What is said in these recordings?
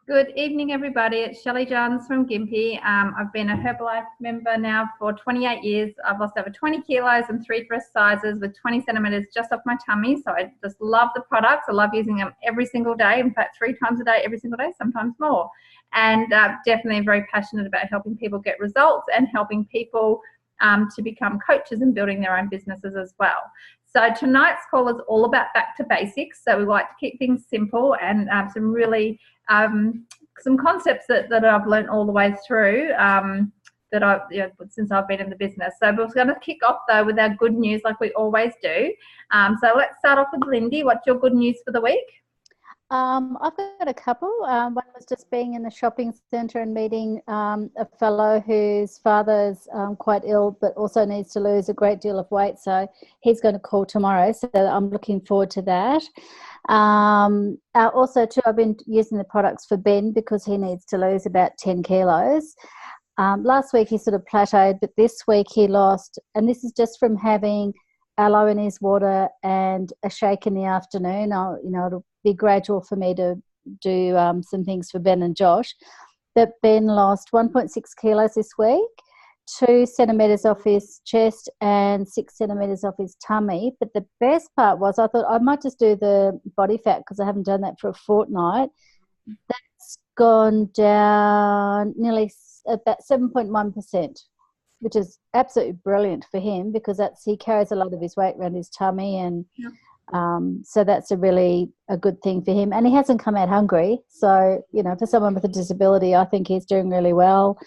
Good evening, everybody. It's Shelley Johns from Gympie. I've been a Herbalife member now for 28 years. I've lost over 20 kilos and 3 breast sizes with 20 centimeters just off my tummy. So I just love the products. I love using them every single day. In fact, 3 times a day, every single day, sometimes more. And definitely very passionate about helping people get results and helping people to become coaches and building their own businesses as well. So tonight's call is all about back to basics. So we like to keep things simple and some really some concepts that I've learned all the way through since I've been in the business. So we're going to kick off though with our good news like we always do. So let's start off with Lindy. What's your good news for the week? I've got a couple. One was just being in the shopping centre and meeting a fellow whose father's quite ill but also needs to lose a great deal of weight. So he's going to call tomorrow. So I'm looking forward to that. Also, too, I've been using the products for Ben because he needs to lose about 10 kilos. Last week he sort of plateaued, but this week he lost, and this is just from having aloe in his water and a shake in the afternoon. It'll be gradual for me to do some things for Ben and Josh. But Ben lost 1.6 kilos this week, 2 centimetres off his chest and 6 centimetres off his tummy. But the best part was I thought I might just do the body fat because I haven't done that for a fortnight. That's gone down nearly about 7.1%. which is absolutely brilliant for him because he carries a lot of his weight around his tummy, and so that's a good thing for him. And he hasn't come out hungry, so for someone with a disability, I think he's doing really well.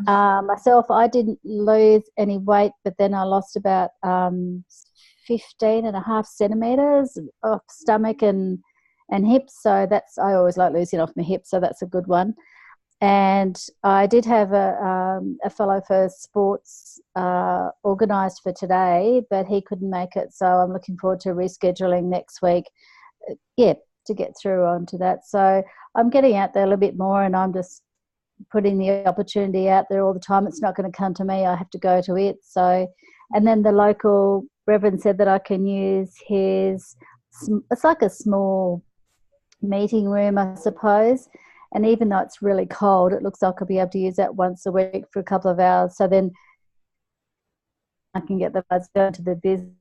Myself, I didn't lose any weight, but then I lost about 15.5 centimetres off stomach and hips. So I always like losing off my hips, so that's a good one. And I did have a fellow for sports organised for today, but he couldn't make it. So I'm looking forward to rescheduling next week, to get through onto that. So I'm getting out there a little bit more, and I'm just putting the opportunity out there all the time. It's not going to come to me. I have to go to it. So, and then the local reverend said that I can use it's like a small meeting room, I suppose. And even though it's really cold, it looks like I'll be able to use that once a week for a couple of hours. So then I can get the buds going to the business,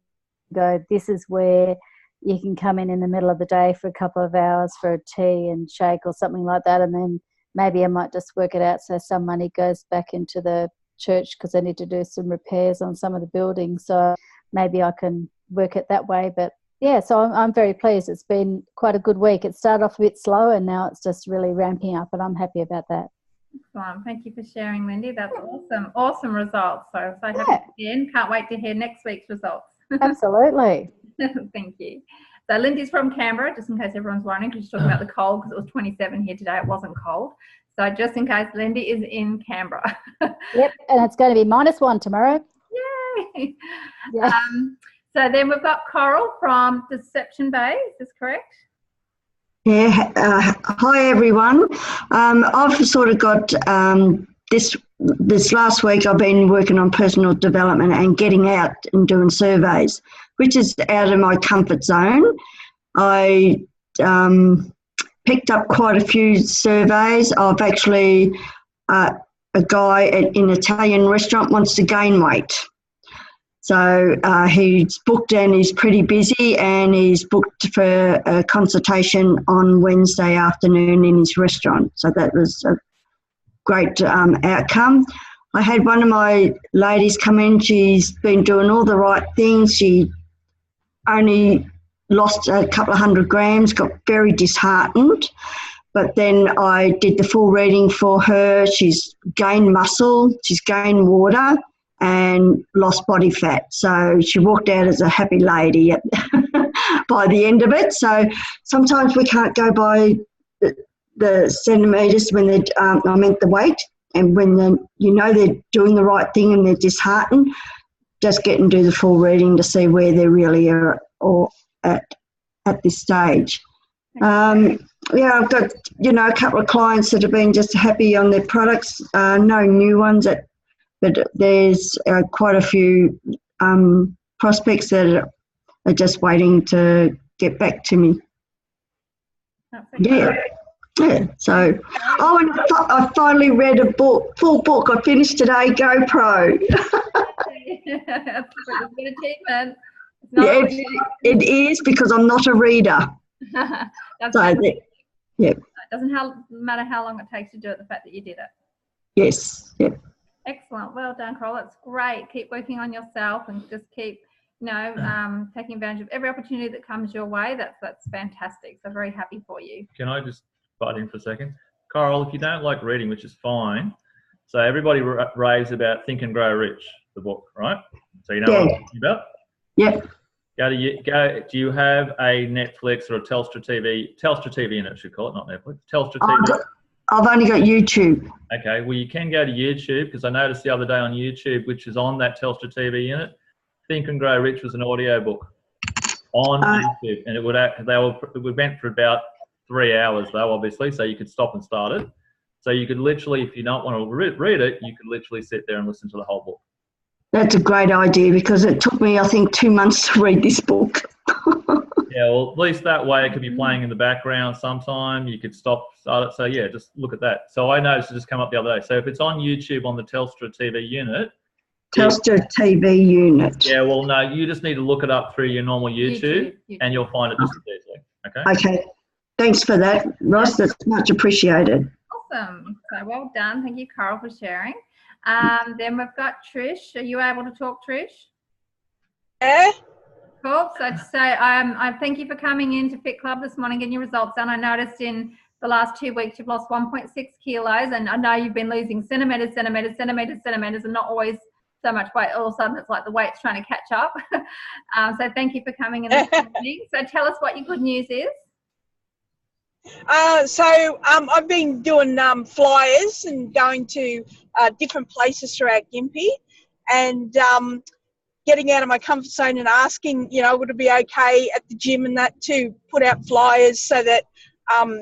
this is where you can come in the middle of the day for a couple of hours for a tea and shake or something like that. And then maybe I might just work it out so some money goes back into the church because they need to do some repairs on some of the buildings. So maybe I can work it that way. But yeah, so I'm very pleased. It's been quite a good week. It started off a bit slow and now it's just really ramping up, and I'm happy about that. Excellent. Thank you for sharing, Lindy. That's awesome. Awesome results. So happy again. Can't wait to hear next week's results. Absolutely. Thank you. So Lindy's from Canberra, just in case everyone's wondering, because she's talking about the cold because it was 27 here today. It wasn't cold. So just in case, Lindy is in Canberra. Yep, and it's going to be -1 tomorrow. Yay. Yeah. So then we've got Coral from Deception Bay. Is this correct? Yeah. Hi, everyone. I've sort of got this last week I've been working on personal development and getting out and doing surveys, which is out of my comfort zone. I picked up quite a few surveys. I've actually, a guy in an Italian restaurant wants to gain weight. So he's booked and he's pretty busy, and he's booked for a consultation on Wednesday afternoon in his restaurant. So that was a great outcome. I had one of my ladies come in. She's been doing all the right things. She only lost a couple of 100 grams, got very disheartened. But then I did the full reading for her. She's gained muscle, she's gained water, and lost body fat. So she walked out as a happy lady by the end of it. So sometimes we can't go by the centimetres when I meant the weight, and when they're doing the right thing and they're disheartened, just get and do the full reading to see where they really are or at this stage. I've got, a couple of clients that have been just happy on their products, no new ones, but there's quite a few prospects that are just waiting to get back to me. Yeah. Yeah. So, oh, and I finally read a book, full book. I finished today. GoPro. That's a good achievement. It's Yeah, not it is because I'm not a reader. That's So, fantastic. yeah. It doesn't matter how long it takes to do it, the fact that you did it. Yes. Yep. Excellent. Well done, Carol. That's great. Keep working on yourself and just keep, taking advantage of every opportunity that comes your way. That's fantastic. So very happy for you. Can I just butt in for a second? Carl, if you don't like reading, which is fine, so everybody raves about Think and Grow Rich, the book, right? So you know what I'm talking about? Yep. Do you have a Netflix or a Telstra TV in it, should call it, not Netflix, Telstra TV? I've only got YouTube. Okay, well, you can go to YouTube, because I noticed the other day on YouTube, which is on that Telstra TV unit, Think and Grow Rich was an audio book on YouTube, and it went for about 3 hours though, obviously, so you could stop and start it. So you could literally, if you don't want to read it, you could literally sit there and listen to the whole book. That's a great idea because it took me, I think, 2 months to read this book. Yeah, well, at least that way it could be playing in the background sometime. You could start it. So yeah, just look at that. So I noticed it just come up the other day. So if it's on YouTube on the Telstra TV unit. Telstra TV unit. Yeah, well, no, you just need to look it up through your normal YouTube. And you'll find it just as easily. Okay. Okay. Thanks for that, Ross. That's much appreciated. Awesome. So well done. Thank you, Carl, for sharing. Then we've got Trish. Are you able to talk, Trish? Yeah. Cool. So I thank you for coming in to Fit Club this morning, getting your results done. I noticed in the last 2 weeks you've lost 1.6 kilos, and I know you've been losing centimetres, and not always so much weight. All of a sudden, it's like the weight's trying to catch up. So thank you for coming in this morning. So tell us what your good news is. I've been doing flyers and going to different places throughout Gympie, and getting out of my comfort zone and asking, would it be okay at the gym and that to put out flyers so that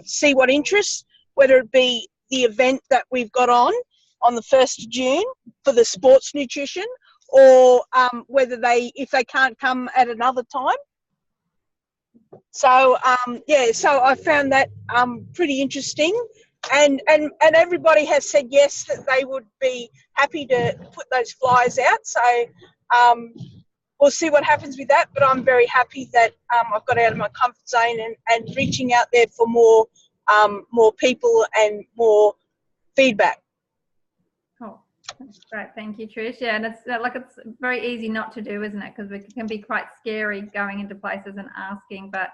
see what interests, whether it be the event that we've got on the 1st of June for the sports nutrition, or whether if they can't come at another time. So so I found that pretty interesting, and everybody has said yes, that they would be happy to put those flyers out. So we'll see what happens with that, but I'm very happy that I've got out of my comfort zone and reaching out there for more people and more feedback. Cool. That's great. Thank you, Trish. Yeah, and it's very easy not to do, isn't it? Because it can be quite scary going into places and asking. But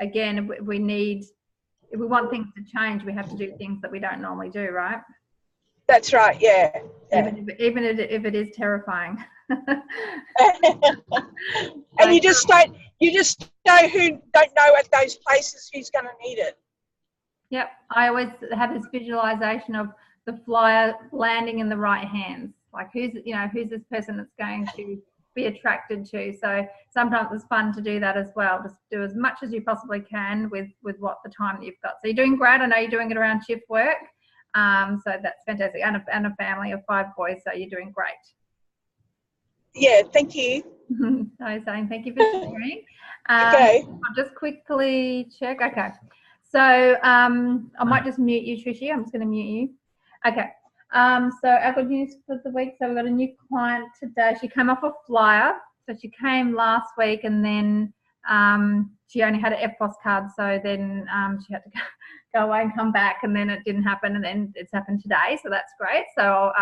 again, if we want things to change, we have to do things that we don't normally do, right? That's right. Yeah. Even if it is terrifying. And you just know who don't know at those places who's going to need it. Yep. I always have this visualization of the flyer landing in the right hands. Like who's this person that's going to be attracted to. So sometimes it's fun to do that as well. Just do as much as you possibly can with what the time that you've got. So you're doing great. I know you're doing it around shift work. So that's fantastic. And a family of 5 boys. So you're doing great. Yeah, thank you. I was saying thank you for sharing. Okay. I'll just quickly check. Okay. So I might just mute you, Tricia. I'm just going to mute you. Okay. So our good news for the week. So we've got a new client today. She came off a flyer. So she came last week, and then she only had an EFTPOS card. So then she had to go away and come back, and then it didn't happen, and then it's happened today. So that's great. So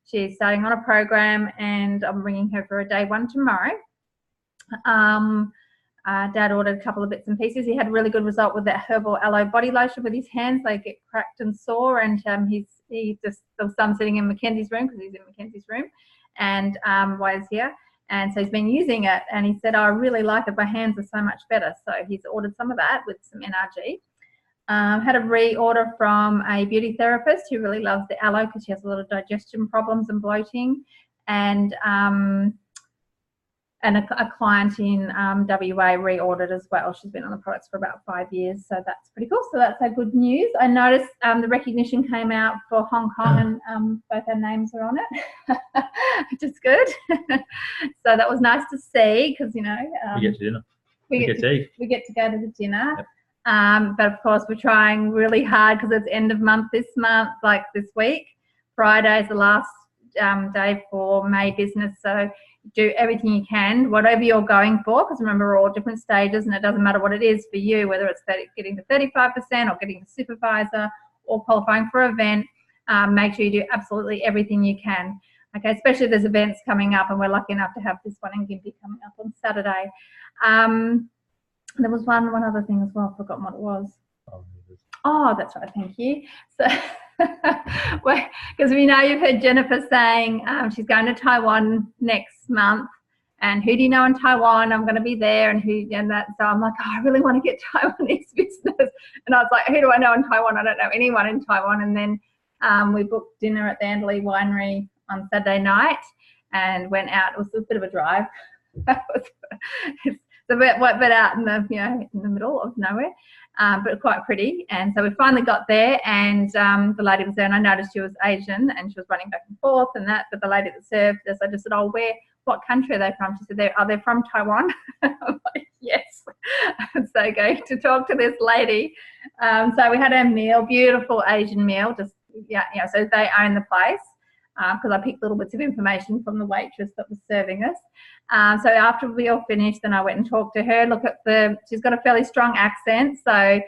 she's starting on a program, and I'm bringing her for a day 1 tomorrow. Dad ordered a couple of bits and pieces. He had a really good result with that herbal aloe body lotion with his hands. They get cracked and sore, and there was some sitting in Mackenzie's room, because he's in Mackenzie's room, and while he's here. And so he's been using it, and he said, I really like it. My hands are so much better. So he's ordered some of that with some NRG. Had a reorder from a beauty therapist who really loves the aloe because she has a lot of digestion problems and bloating, and a client in WA reordered as well. She's been on the products for about 5 years, so that's pretty cool. So that's our good news. I noticed the recognition came out for Hong Kong, and both our names are on it, which is good. So that was nice to see, because we get to dinner. We get to eat. We get to go to the dinner. Yep. But of course, we're trying really hard because it's end of month this month, like this week. Friday is the last day for May business. So do everything you can, whatever you're going for, because remember, we're all different stages and it doesn't matter what it is for you, whether it's getting to 35% or getting a supervisor or qualifying for an event. Make sure you do absolutely everything you can. Okay, especially if there's events coming up, and we're lucky enough to have this one in Gympie coming up on Saturday. There was one other thing as well. I've forgotten what it was. Oh, that's right. Thank you. So, because we know you've heard Jennifer saying she's going to Taiwan next month, and who do you know in Taiwan? I'm going to be there, and that. So I'm like, oh, I really want to get Taiwanese business, and I was like, who do I know in Taiwan? I don't know anyone in Taiwan. And then we booked dinner at the Anderley Winery on Saturday night, and went out. It was a bit of a drive. It's a bit out in the middle of nowhere. But quite pretty. And so we finally got there, and the lady was there, and I noticed she was Asian, and she was running back and forth and that. But the lady that served us, I just said, oh, what country are they from? She said, are they from Taiwan? I'm like, yes. So going to talk to this lady. So we had a meal, beautiful Asian meal, so they own the place. Because I picked little bits of information from the waitress that was serving us. So after we all finished, then I went and talked to her. She's got a fairly strong accent, so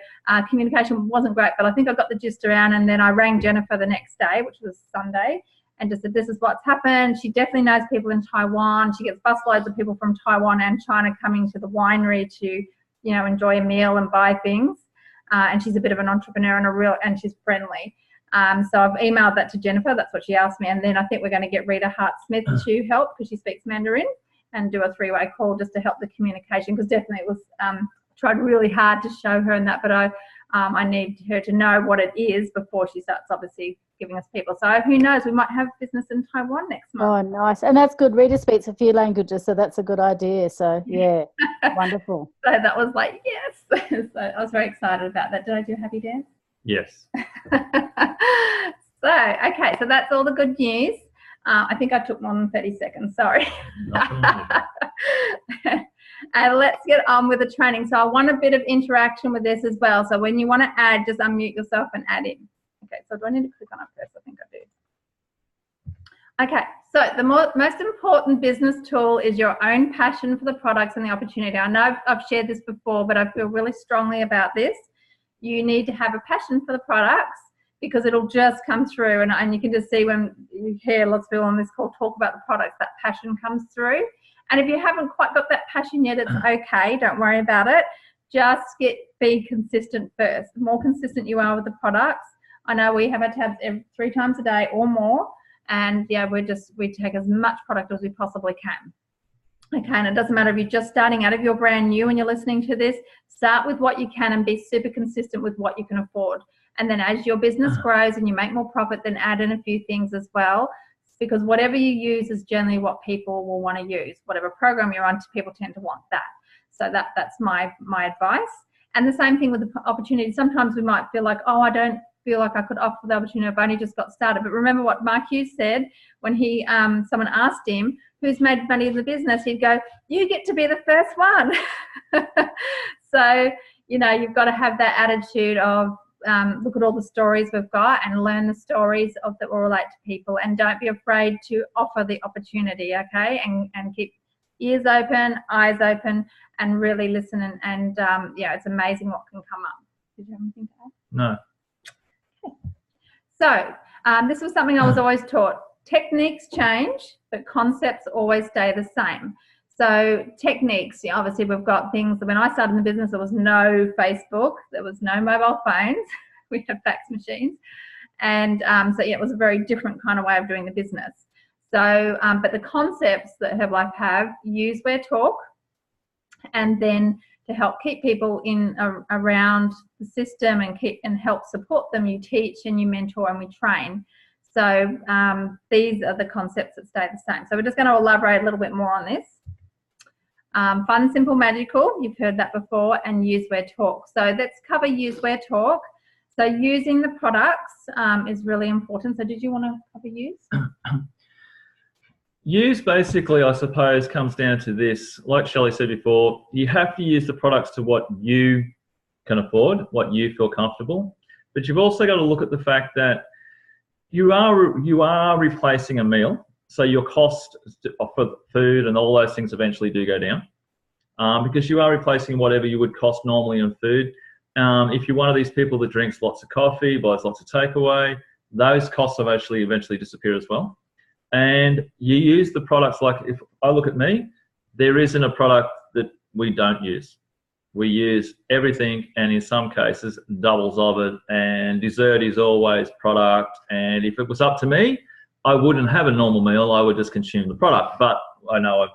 communication wasn't great, but I think I got the gist around. And then I rang Jennifer the next day, which was Sunday, and just said, this is what's happened. She definitely knows people in Taiwan. She gets busloads of people from Taiwan and China coming to the winery to, enjoy a meal and buy things. And she's a bit of an entrepreneur and she's friendly. So I've emailed that to Jennifer. That's what she asked me. And then I think we're going to get Rita Hart-Smith to help, because she speaks Mandarin, and do a three-way call just to help the communication, because definitely it was tried really hard to show her and that, but I need her to know what it is before she starts obviously giving us people. So who knows, we might have business in Taiwan next month. Oh, nice. And that's good. Rita speaks a few languages, so that's a good idea. So, yeah, wonderful. So that was like, yes. So I was very excited about that. Did I do a happy dance? Yes. So that's all the good news. I think I took more than 30 seconds, sorry. And let's get on with the training. So I want a bit of interaction with this as well. So when you want to add, just unmute yourself and add in. Okay, so do I need to click on it first? I think I do. Okay, so the most important business tool is your own passion for the products and the opportunity. I know I've shared this before, but I feel really strongly about this. You need to have a passion for the products, because it'll just come through, and you can just see when you hear lots of people on this call talk about the products, that passion comes through. And if you haven't quite got that passion yet, it's okay, don't worry about it. Just be consistent first. The more consistent you are with the products, I know we have our tabs 3 times a day or more, and yeah, we take as much product as we possibly can. Okay, and it doesn't matter if you're just starting out, if you're brand new and you're listening to this, start with what you can and be super consistent with what you can afford. And then as your business grows and you make more profit, then add in a few things as well, because whatever you use is generally what people will want to use. Whatever program you're on, people tend to want that. So that's my advice. And the same thing with the opportunity. Sometimes we might feel like, oh, I don't feel like I could offer the opportunity. I've only just got started. But remember what Mark Hughes said when someone asked him, who's made money in the business? He'd go, you get to be the first one. So, you've got to have that attitude of, look at all the stories we've got and learn the stories that will relate to people, and don't be afraid to offer the opportunity, okay? And keep ears open, eyes open, and really listen, and it's amazing what can come up. Did you have anything to add? No. Okay. So this was something I was always taught. Techniques change, but concepts always stay the same. So techniques, obviously we've got things. When I started in the business, there was no Facebook, there was no mobile phones, we had fax machines. And it was a very different kind of way of doing the business. So, but the concepts that Herbalife have, use where talk, and then to help keep people around the system and help support them, you teach and you mentor and we train. So these are the concepts that stay the same. So we're just going to elaborate a little bit more on this. Fun, simple, magical, you've heard that before, and use where talk. So let's cover use where talk. So using the products is really important. So did you want to cover use? Use basically, I suppose, comes down to this. Like Shelley said before, you have to use the products to what you can afford, what you feel comfortable. But you've also got to look at the fact that you are replacing a meal, so your cost for food and all those things eventually do go down, because you are replacing whatever you would cost normally in food. If you're one of these people that drinks lots of coffee, buys lots of takeaway, those costs eventually disappear as well. And you use the products, like if I look at me, there isn't a product that we don't use. We use everything, and in some cases doubles of it, and dessert is always product. And if it was up to me, I wouldn't have a normal meal, I would just consume the product. But I know,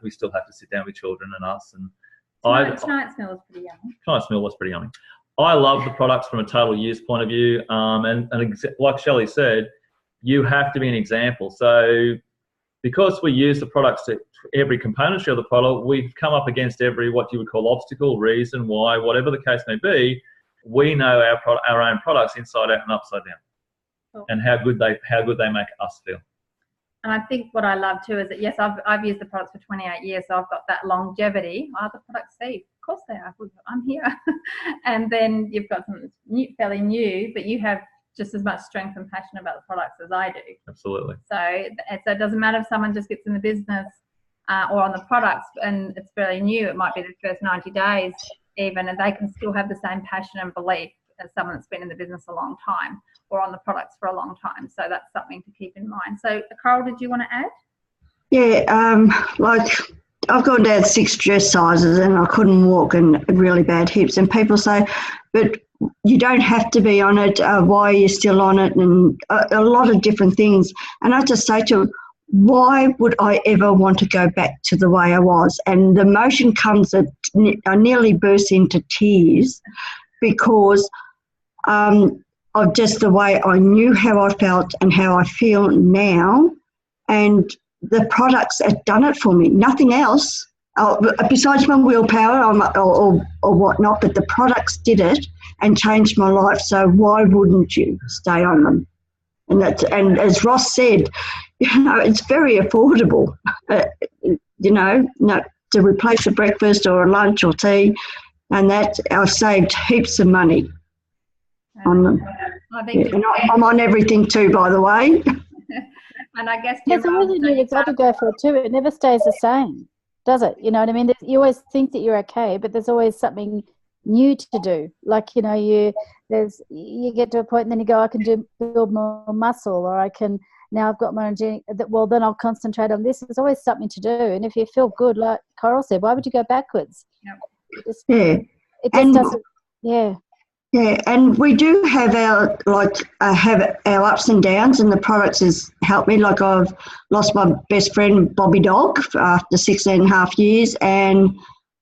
we still have to sit down with children and us. And Tonight's meal was pretty yummy. Tonight's meal was pretty yummy. I love the products from a total use point of view. And like Shelley said, you have to be an example. So because we use the products to every componentry of the product, we've come up against every what you would call obstacle, reason why, whatever the case may be. We know our own products inside out and upside down, cool. And how good they make us feel. And I think what I love too is that, yes, I've used the products for 28 years, so I've got that longevity. Oh, the products safe. Of course they are. I'm here. And then you've got something fairly new, but you have just as much strength and passion about the products as I do. Absolutely. So it doesn't matter if someone just gets in the business or on the products and it's fairly new. It might be the first 90 days even, and they can still have the same passion and belief as someone that's been in the business a long time or on the products for a long time. So that's something to keep in mind. So Carol, did you want to add? Yeah, like I've gone down 6 dress sizes and I couldn't walk and really bad hips. And people say, but you don't have to be on it. Why are you still on it? And a lot of different things. And I just say to them, why would I ever want to go back to the way I was? And the emotion comes that I nearly burst into tears because of just the way I knew how I felt and how I feel now. And the products have done it for me. Nothing else, besides my willpower or whatnot, but the products did it and changed my life. So why wouldn't you stay on them? And as Ross said, it's very affordable, to replace a breakfast or a lunch or tea, and that I've saved heaps of money on them. And I'm on everything too, by the way. And I guess there's a reason you've got to go for it too. It never stays the same, does it? You know what I mean? You always think that you're okay, but there's always something new to do. Like, you get to a point and then you go, I can build more muscle, or now I've got my gene, well, then I'll concentrate on this. There's always something to do. And if you feel good, like Coral said, why would you go backwards? Yep. It just doesn't, yeah. Yeah, and we do have our ups and downs, and the products has helped me. Like I've lost my best friend, Bobby Dog, after 16 and a half years, and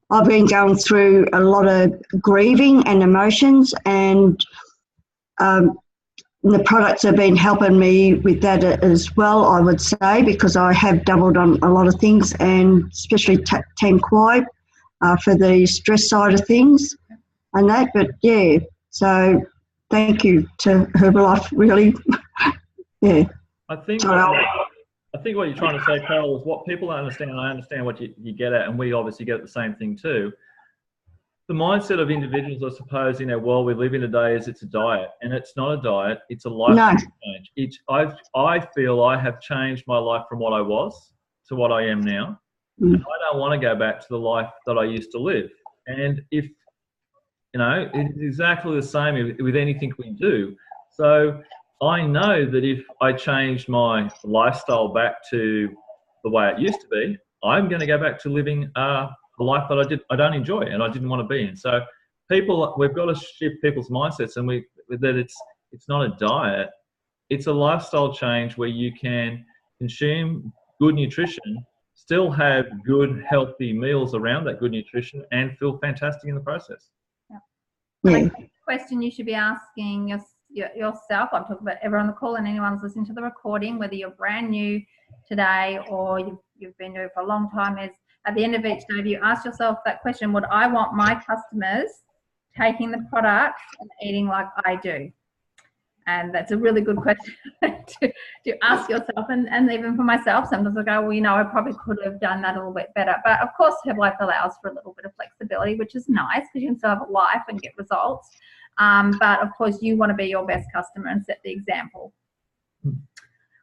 I've been going through a lot of grieving and emotions, and the products have been helping me with that as well, I would say, because I have doubled on a lot of things, and especially Tanquoy for the stress side of things and that. But yeah, so thank you to Herbalife, really. Yeah. I think what you're trying to say, Carol, is what people don't understand, and I understand what you get at, and we obviously get at the same thing too. The mindset of individuals, I suppose, in our world we live in today is it's a diet, and it's not a diet, it's a lifestyle change. I feel I have changed my life from what I was to what I am now. And I don't want to go back to the life that I used to live. And if, it's exactly the same with anything we do. So I know that if I change my lifestyle back to the way it used to be, I'm going to go back to living the life that I don't enjoy and I didn't want to be in. So we've got to shift people's mindsets, and that it's not a diet, it's a lifestyle change where you can consume good nutrition, still have good, healthy meals around that good nutrition, and feel fantastic in the process. The question you should be asking yourself, I'm talking about everyone on the call and anyone who's listening to the recording, whether you're brand new today or you've been doing it for a long time, is at the end of each day, you ask yourself that question: would I want my customers taking the product and eating like I do? And that's a really good question to ask yourself, and even for myself, sometimes I go, well, I probably could have done that a little bit better. But of course, Herbalife allows for a little bit of flexibility, which is nice because you can still have a life and get results. But of course, you want to be your best customer and set the example.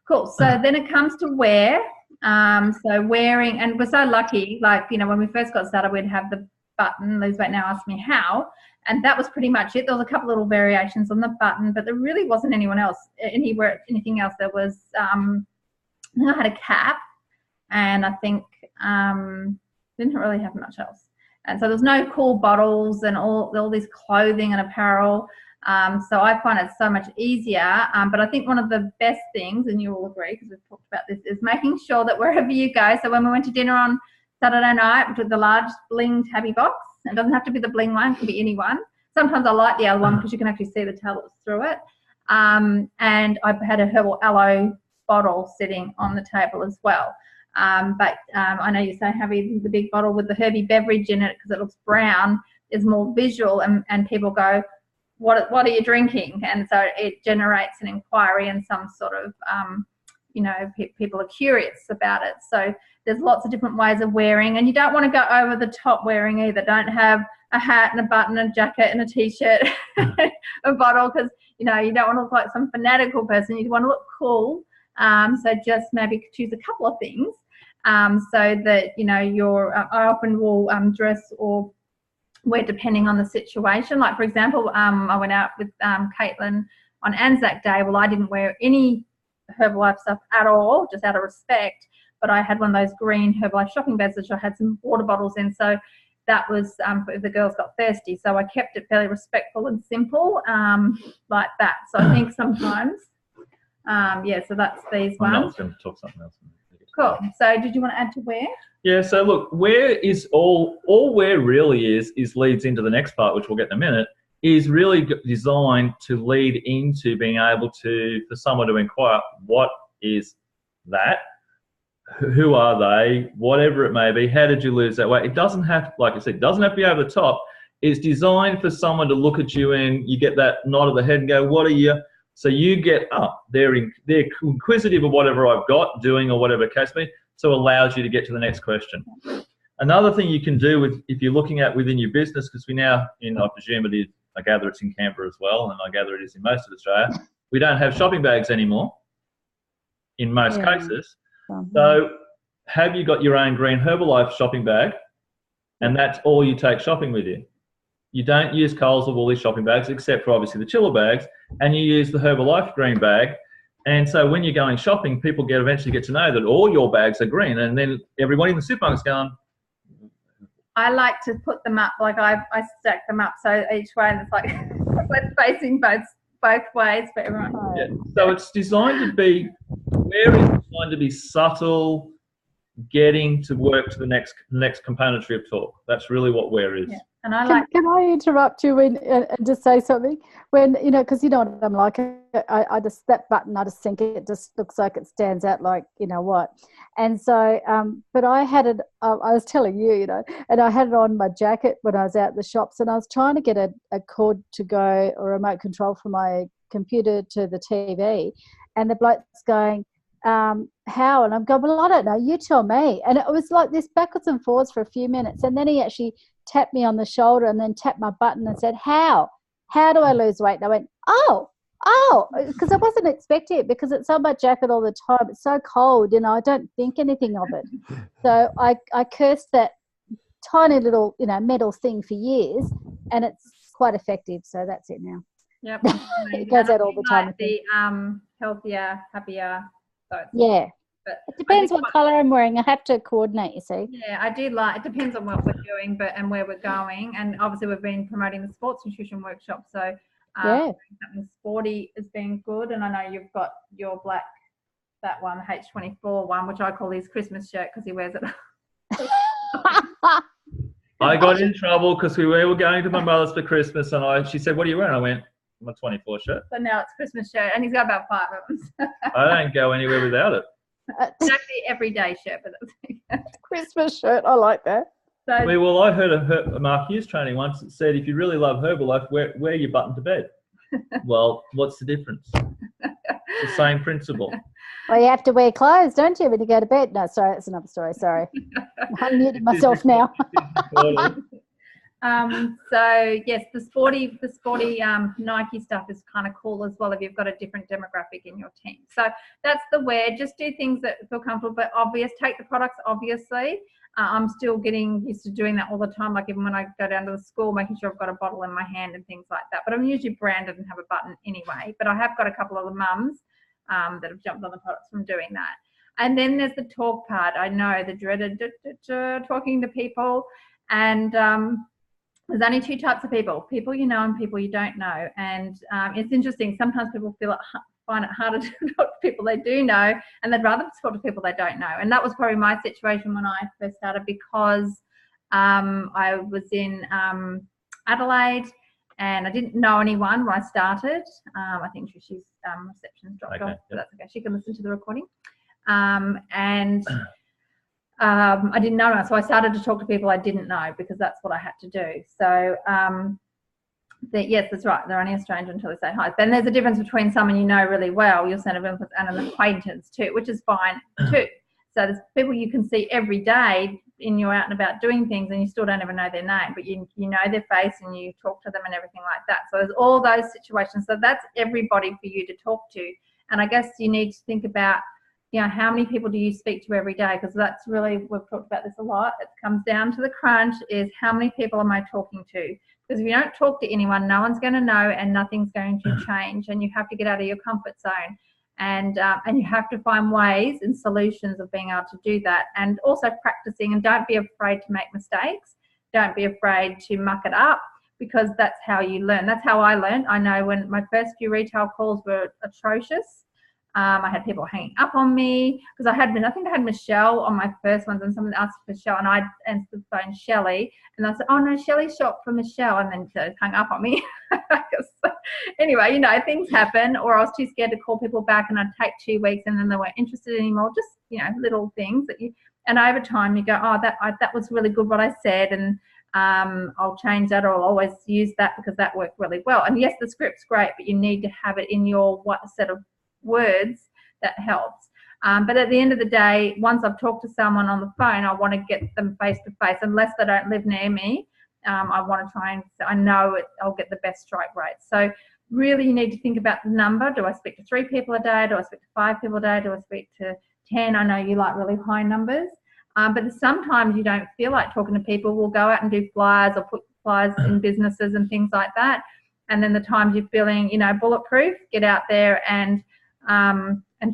Cool. So then it comes to wear. So wearing, and we're so lucky, like, when we first got started, we'd have the button. Lose weight now, ask me how. And that was pretty much it. There was a couple little variations on the button, but there really wasn't anything else. There was, I had a cap, and I think didn't really have much else. And so there's no cool bottles and all this clothing and apparel. So I find it so much easier. But I think one of the best things, and you will agree because we've talked about this, is making sure that wherever you go. So when we went to dinner on Saturday night, we took the large bling tabby box. It doesn't have to be the bling one, it can be any one. Sometimes I like the other one because you can actually see the tablets through it. And I had a herbal aloe bottle sitting on the table as well. But I know you're so having the big bottle with the herby beverage in it because it looks brown is more visual, and people go, what are you drinking? And so it generates an inquiry and some sort of, people are curious about it. So there's lots of different ways of wearing, and you don't want to go over the top wearing either. Don't have a hat and a button and a jacket and a t-shirt, a bottle, because, you don't want to look like some fanatical person. You want to look cool. So just maybe choose a couple of things so that, I often will dress or wear depending on the situation. Like, for example, I went out with Caitlin on Anzac Day. Well, I didn't wear any Herbalife stuff at all, just out of respect. But I had one of those green Herbalife shopping bags, which I had some water bottles in. So that was if the girls got thirsty. So I kept it fairly respectful and simple, like that. So I think sometimes, so that's these ones. I was going to talk something else. Cool. So did you want to add to wear? Yeah, so look, wear is all wear really is leads into the next part, which we'll get in a minute, is really designed to lead into being able for someone to inquire, what is that? Who are they? Whatever it may be. How did you lose that weight? It doesn't have, like I said, it doesn't have to be over the top. It's designed for someone to look at you and you get that nod of the head and go, what are you? So you get, they're inquisitive of whatever I've got doing or whatever the case may be, so it allows you to get to the next question. Another thing you can do if you're looking at within your business, because we now, I presume it is, I gather it's in Canberra as well, and I gather it is in most of Australia, we don't have shopping bags anymore in most cases. So have you got your own green Herbalife shopping bag, and that's all you take shopping with you? You don't use Coles or Woolies shopping bags, except for obviously the chiller bags, and you use the Herbalife green bag. And so when you're going shopping, people eventually get to know that all your bags are green, and then everybody in the supermarket's going. I like to put them up, like I stack them up so each way, and it's like we're facing both ways for everyone. Yeah. So it's designed to be, where is designed to be subtle, getting to work to the next componentry of talk. That's really what wear is. Yeah. And can I interrupt you and just say something? When, because you know what I'm like, I just, that button, I just think it just looks like it stands out like, what. And so, but I had it, I was telling you, and I had it on my jacket when I was out in the shops, and I was trying to get a cord to go, or remote control from my computer to the TV, and the bloke's going, how? And I'm going, well, I don't know, you tell me. And it was like this backwards and forwards for a few minutes, and then he actually tapped me on the shoulder and then tapped my button and said, how do I lose weight? And I went, oh, because I wasn't expecting it, because it's on my jacket all the time. It's so cold, I don't think anything of it. So I cursed that tiny little, metal thing for years, and it's quite effective. So that's it now. Yep. It goes out all the time. Like the healthier, happier. So yeah. But it depends what colour I'm wearing. I have to coordinate, you see. Yeah, I do like, it depends on what we're doing and where we're going. And obviously we've been promoting the sports nutrition workshop. So something sporty has been good. And I know you've got your black, that one, H24 one, which I call his Christmas shirt because he wears it. I got in trouble because we were going to my mother's for Christmas, and she said, what are you wearing? I went, my 24 shirt. So now it's Christmas shirt, and he's got about 5 of them. I don't go anywhere without it. It's actually everyday shirt, but that's Christmas shirt. I like that. So, I heard a Mark Hughes training once that said, if you really love Herbalife, wear your button to bed. Well, what's the difference? It's the same principle. Well, you have to wear clothes, don't you, when you go to bed? No, sorry, that's another story. Sorry. I'm muting myself now. So yes, the sporty Nike stuff is kind of cool as well if you've got a different demographic in your team. So that's the wear. Just do things that feel comfortable, but obvious. Take the products obviously. I'm still getting used to doing that all the time. Like even when I go down to the school, making sure I've got a bottle in my hand and things like that. But I'm usually branded and have a button anyway. But I have got a couple of the mums that have jumped on the products from doing that. And then there's the talk part. I know the dreaded talking to people, and there's only two types of people you know and people you don't know. And it's interesting. Sometimes people find it harder to talk to people they do know, and they'd rather talk to people they don't know. And that was probably my situation when I first started, because I was in Adelaide and I didn't know anyone when I started. I think she's reception's dropped off, but that's okay. She can listen to the recording. I didn't know her, so I started to talk to people I didn't know because that's what I had to do. So yes, that's right. They're only a stranger until they say hi. Then there's a difference between someone you know really well, your centre of influence, and an acquaintance too, which is fine too. So there's people you can see every day in your out and about doing things, and you still don't even know their name, but you know their face and you talk to them and everything like that. So there's all those situations. So that's everybody for you to talk to. And I guess you need to think about, you know, how many people do you speak to every day? Because that's really, we've talked about this a lot. It comes down to the crunch is how many people am I talking to? Because if you don't talk to anyone, no one's going to know and nothing's going to change. And you have to get out of your comfort zone. And you have to find ways and solutions of being able to do that. And also practicing, and don't be afraid to make mistakes. Don't be afraid to muck it up, because that's how you learn. That's how I learned. I know when my first few retail calls were atrocious. I had people hanging up on me because I think I had Michelle on my first ones, and someone asked for Michelle, and I answered the phone Shelley, and I said, oh no, Shelley shop for Michelle, and then they hung up on me. Anyway, you know, things happen, or I was too scared to call people back, and I'd take 2 weeks, and then they weren't interested anymore. Just, you know, little things that and over time you go, oh, that was really good what I said, and I'll change that, or I'll always use that because that worked really well. And yes, the script's great, but you need to have it in your set of words that helps. But at the end of the day, once I've talked to someone on the phone, I want to get them face to face, unless they don't live near me. I want to try and, I know I'll get the best strike rate. So really you need to think about the number. Do I speak to 3 people a day? Do I speak to 5 people a day? Do I speak to 10? I know you like really high numbers. But sometimes you don't feel like talking to people. We'll go out and do flyers or put flyers in businesses and things like that. And then the times you're feeling, you know, bulletproof, get out there and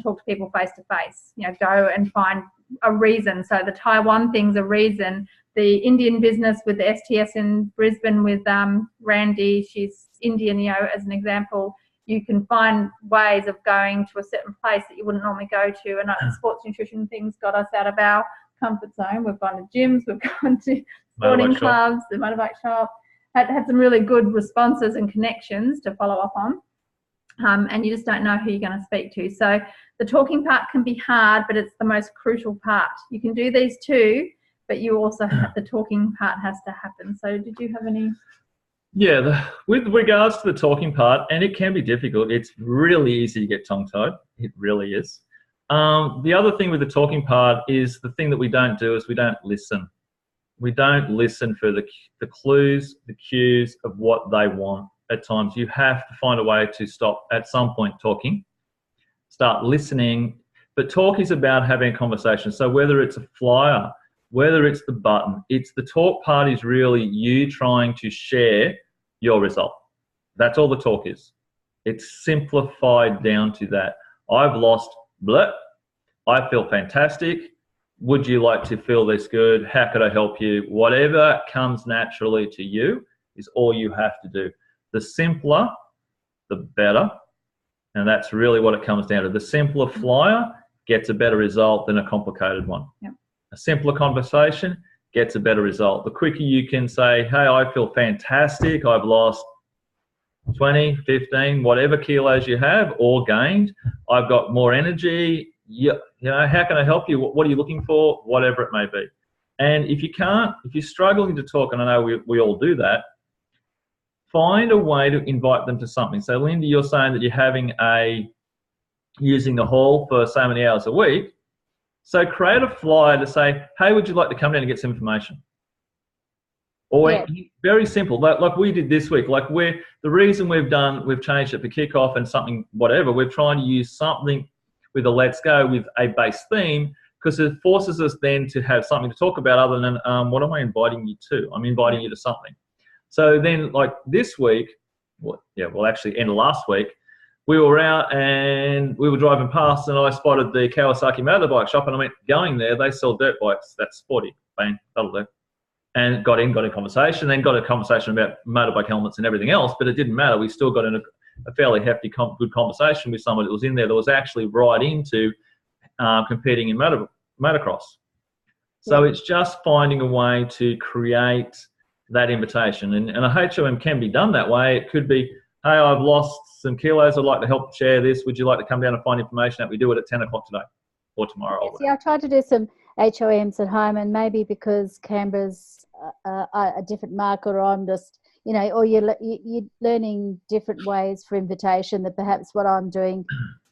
talk to people face to face. You know, go and find a reason. So the Taiwan thing's a reason. The Indian business with the STS in Brisbane with Randy, she's Indian, you know, as an example. You can find ways of going to a certain place that you wouldn't normally go to. And the sports nutrition things got us out of our comfort zone. We've gone to gyms, we've gone to sporting clubs, the motorbike shop. Had some really good responses and connections to follow up on. And you just don't know who you're going to speak to. So the talking part can be hard, but it's the most crucial part. You can do these too, but you also have, the talking part has to happen. So did you have any? Yeah, with regards to the talking part, and it can be difficult, it's really easy to get tongue-tied. It really is. The other thing with the talking part is the thing that we don't do is we don't listen. We don't listen for the clues, the cues of what they want. At times you have to find a way to stop at some point talking, start listening. But talk is about having a conversation. So whether it's a flyer, whether it's the button, it's the talk part is really you trying to share your result. That's all the talk is. It's simplified down to that. I've lost, blah, I feel fantastic. Would you like to feel this good? How could I help you? Whatever comes naturally to you is all you have to do. The simpler, the better. And that's really what it comes down to. The simpler flyer gets a better result than a complicated one. Yep. A simpler conversation gets a better result. The quicker you can say, hey, I feel fantastic. I've lost 20, 15, whatever kilos you have or gained. I've got more energy. You know, how can I help you? What are you looking for? Whatever it may be. And if you can't, if you're struggling to talk, and I know we all do that, find a way to invite them to something. So Linda, you're saying that you're using the hall for so many hours a week. So create a flyer to say, hey, would you like to come down and get some information? Or very simple, like we did this week. Like the reason we've changed it for kickoff and something, whatever, we're trying to use something with a let's go with a base theme, because it forces us then to have something to talk about other than what am I inviting you to? I'm inviting you to something. So then like this week, actually end of last week, we were out and we were driving past and I spotted the Kawasaki motorbike shop and I went, going there, they sell dirt bikes. That's sporty. Bang, that'll do. And got in conversation, then got a conversation about motorbike helmets and everything else, but it didn't matter. We still got in a fairly hefty, good conversation with someone that was in there that was actually right into competing in motocross. So it's just finding a way to create that invitation. And a HOM can be done that way. It could be, hey, I've lost some kilos. I'd like to help share this. Would you like to come down and find information out? We do it at 10 o'clock today or tomorrow. I tried to do some HOMs at home, and maybe because Canberra's a different market, or I'm just, or you're learning different ways for invitation that perhaps what I'm doing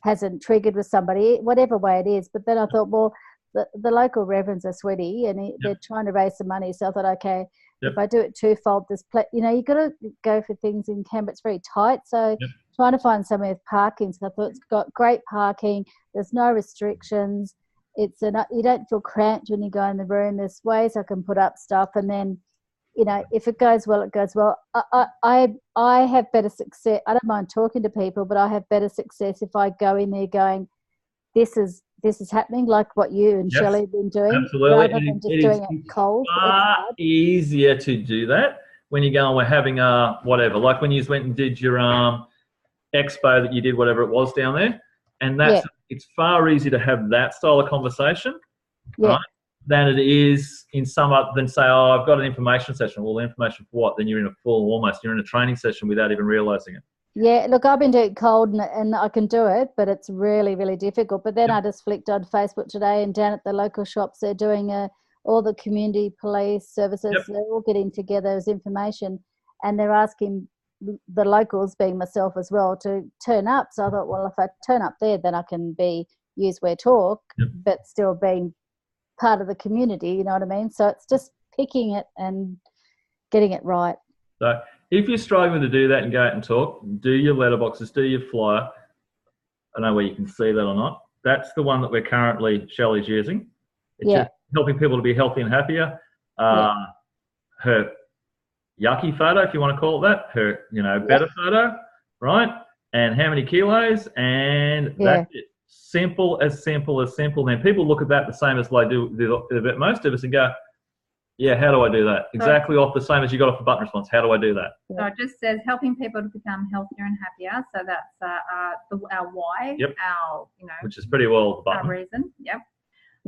hasn't triggered with somebody, whatever way it is. But then I thought, well, the local reverends are sweaty and they're trying to raise some money. So I thought, okay, if I do it twofold, you've got to go for things in Canberra. It's very tight. So trying to find somewhere with parking. So I thought it's got great parking. There's no restrictions. You don't feel cramped when you go in the room. There's ways I can put up stuff. And then, if it goes well, it goes well. I have better success. I don't mind talking to people, but I have better success if I go in there going, this is happening, like what you and Shelley have been doing. Absolutely. Rather than just doing it cold. Far easier to do that when you go and we're having whatever, like when you went and did your expo that you did, whatever it was down there, and it's far easier to have that style of conversation, right, than it is in than say, oh, I've got an information session. Well, the information for what? Then you're in you're in a training session without even realizing it. Yeah, look, I've been doing cold and I can do it, but it's really, really difficult. But then I just flicked on Facebook today, and down at the local shops, they're doing all the community police services. They're all getting together as information, and they're asking the locals, being myself as well, to turn up. So I thought, well, if I turn up there, then I can use Where Talk, but still being part of the community, you know what I mean? So it's just picking it and getting it right. So if you're struggling to do that and go out and talk, do your letterboxes, do your flyer. I don't know where you can see that or not. That's the one that we're currently, Shelley's using. It's just helping people to be healthy and happier. Her yucky photo, if you want to call it that, her, better photo, right? And how many kilos, and that's it. Simple as simple as simple. Then people look at that the same as they do most of us and go, yeah, how do I do that? Exactly off the same as you got off the button response. How do I do that? So it just says helping people to become healthier and happier. So that's our why. Our, which is pretty well the button. Our reason.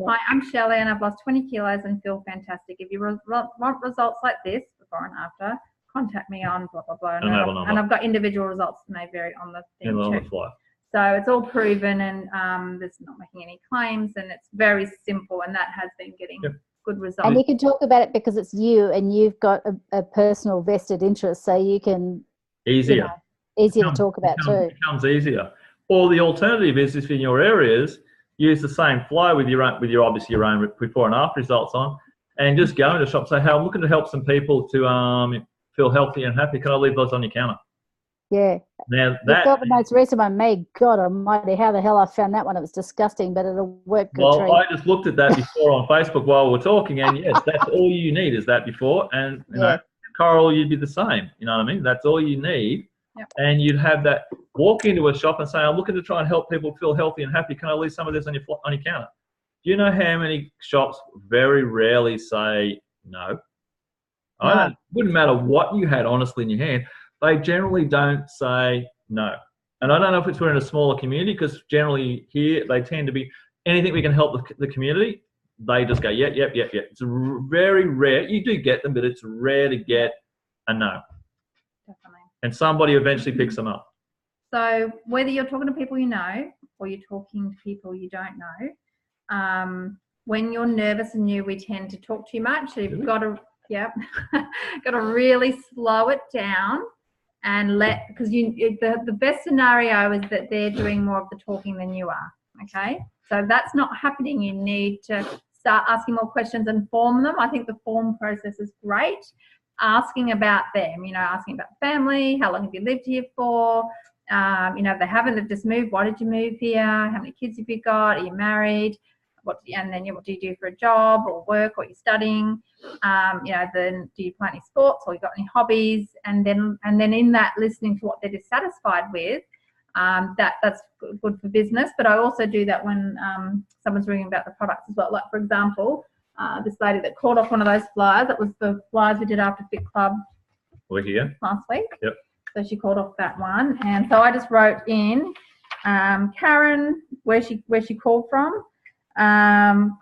Hi, I'm Shelley and I've lost 20 kilos and feel fantastic. If you want results like this, before and after, contact me on blah, blah, blah. And I've got individual results that may vary on the thing too. So it's all proven, and there's not making any claims, and it's very simple, and that has been getting good results. And you can talk about it because it's you and you've got a personal vested interest, so you can easier to talk about too. It becomes easier. Or the alternative is, if in your areas, use the same flyer with your obviously your own before and after results on, and just go into the shop, say, hey, I'm looking to help some people to feel healthy and happy. Can I leave those on your counter? Yeah. Now that the most recent one, me, God Almighty, how the hell I found that one? It was disgusting, but it'll work. Well, I just looked at that before on Facebook while we were talking, and yes, that's all you need is that before, and you know, Coral, you'd be the same. You know what I mean? That's all you need, and you'd have that. Walk into a shop and say, I'm looking to try and help people feel healthy and happy. Can I leave some of this on your counter? Do you know how many shops very rarely say no? It wouldn't matter what you had honestly in your hand. They generally don't say no. And I don't know if it's we're in a smaller community, because generally here they tend to be anything we can help the community, they just go, yep. It's very rare. You do get them, but it's rare to get a no. Definitely. And somebody eventually picks them up. So whether you're talking to people you know or you're talking to people you don't know, when you're nervous and new, we tend to talk too much. So you've got to, got to really slow it down and because the best scenario is that they're doing more of the talking than you are. Okay, so if that's not happening, you need to start asking more questions and form them. I think the form process is great. Asking about them, asking about family, how long have you lived here for? If they haven't, they've just moved, why did you move here? How many kids have you got? Are you married? What do you do for a job or work, or you're studying? Then do you play any sports, or you got any hobbies? And then in that, listening to what they're dissatisfied with, that's good for business. But I also do that when someone's ringing about the products as well. Like, for example, this lady that called off one of those flyers, that was the flyers we did after Fit Club last week. Yep. So she called off that one, and so I just wrote in Karen, where she called from,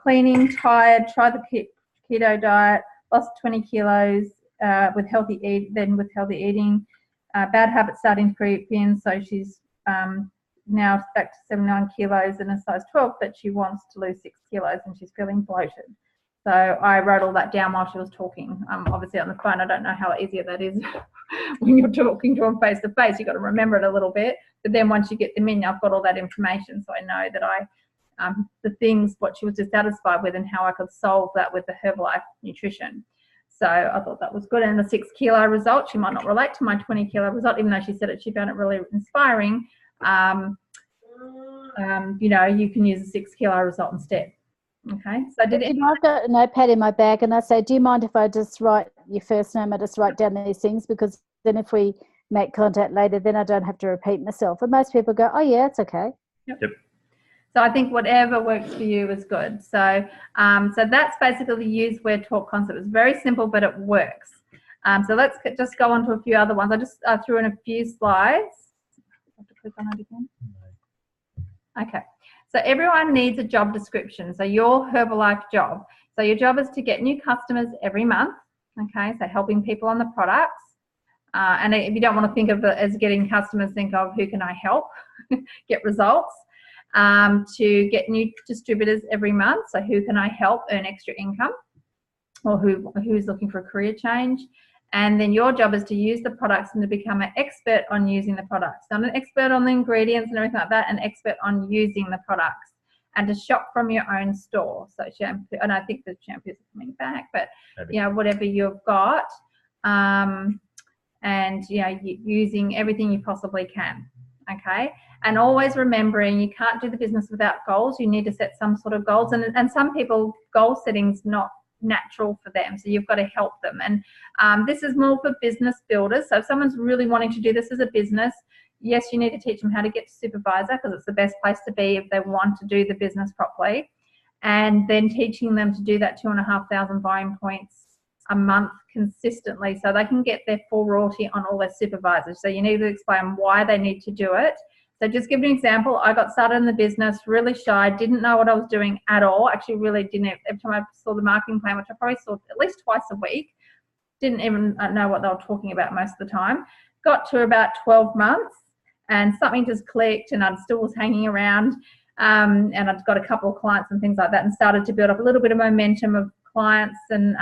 cleaning, tired, try the keto diet, lost 20 kilos with healthy eating, bad habits starting to creep in, so she's now back to 79 kilos and a size 12, but she wants to lose 6 kilos and she's feeling bloated. So I wrote all that down while she was talking. Obviously on the phone, I don't know how easy that is when you're talking to them face to face. You've got to remember it a little bit. But then once you get them in, I've got all that information. So I know that the things, what she was dissatisfied with and how I could solve that with the Herbalife nutrition. So I thought that was good. And the 6 kilo result, she might not relate to my 20 kilo result, even though she said it, she found it really inspiring. You can use a 6 kilo result instead. Okay, so I've got a notepad in my bag, and I say, do you mind if I just write your first name? I just write down these things, because then if we make contact later, then I don't have to repeat myself. And most people go, oh yeah, it's okay. Yep. So I think whatever works for you is good. So so that's basically the use where talk concept. It's very simple, but it works. So let's just go on to a few other ones. I just threw in a few slides. I have to click on it again. Okay. So everyone needs a job description. So your Herbalife job. So your job is to get new customers every month. Okay. So helping people on the products. And if you don't want to think of it as getting customers, think of who can I help get results. To get new distributors every month. So who can I help earn extra income, or who's looking for a career change. And then your job is to use the products and to become an expert on using the products. Not an expert on the ingredients and everything like that, an expert on using the products, and to shop from your own store. So shampoo, and I think the shampoos are coming back, but whatever you've got, using everything you possibly can. Okay. And always remembering, you can't do the business without goals. You need to set some sort of goals. And some people, goal setting's not natural for them. So you've got to help them. And this is more for business builders. So if someone's really wanting to do this as a business, yes, you need to teach them how to get to supervisor, because it's the best place to be if they want to do the business properly. And then teaching them to do that 2,500 volume points a month consistently, so they can get their full royalty on all their supervisors. So you need to explain why they need to do it. So just give you an example. I got started in the business really shy, didn't know what I was doing at all. Actually really didn't. Every time I saw the marketing plan, which I probably saw at least twice a week, didn't even know what they were talking about most of the time. Got to about 12 months and something just clicked, and I still was hanging around, and I'd got a couple of clients and things like that, and started to build up a little bit of momentum of clients and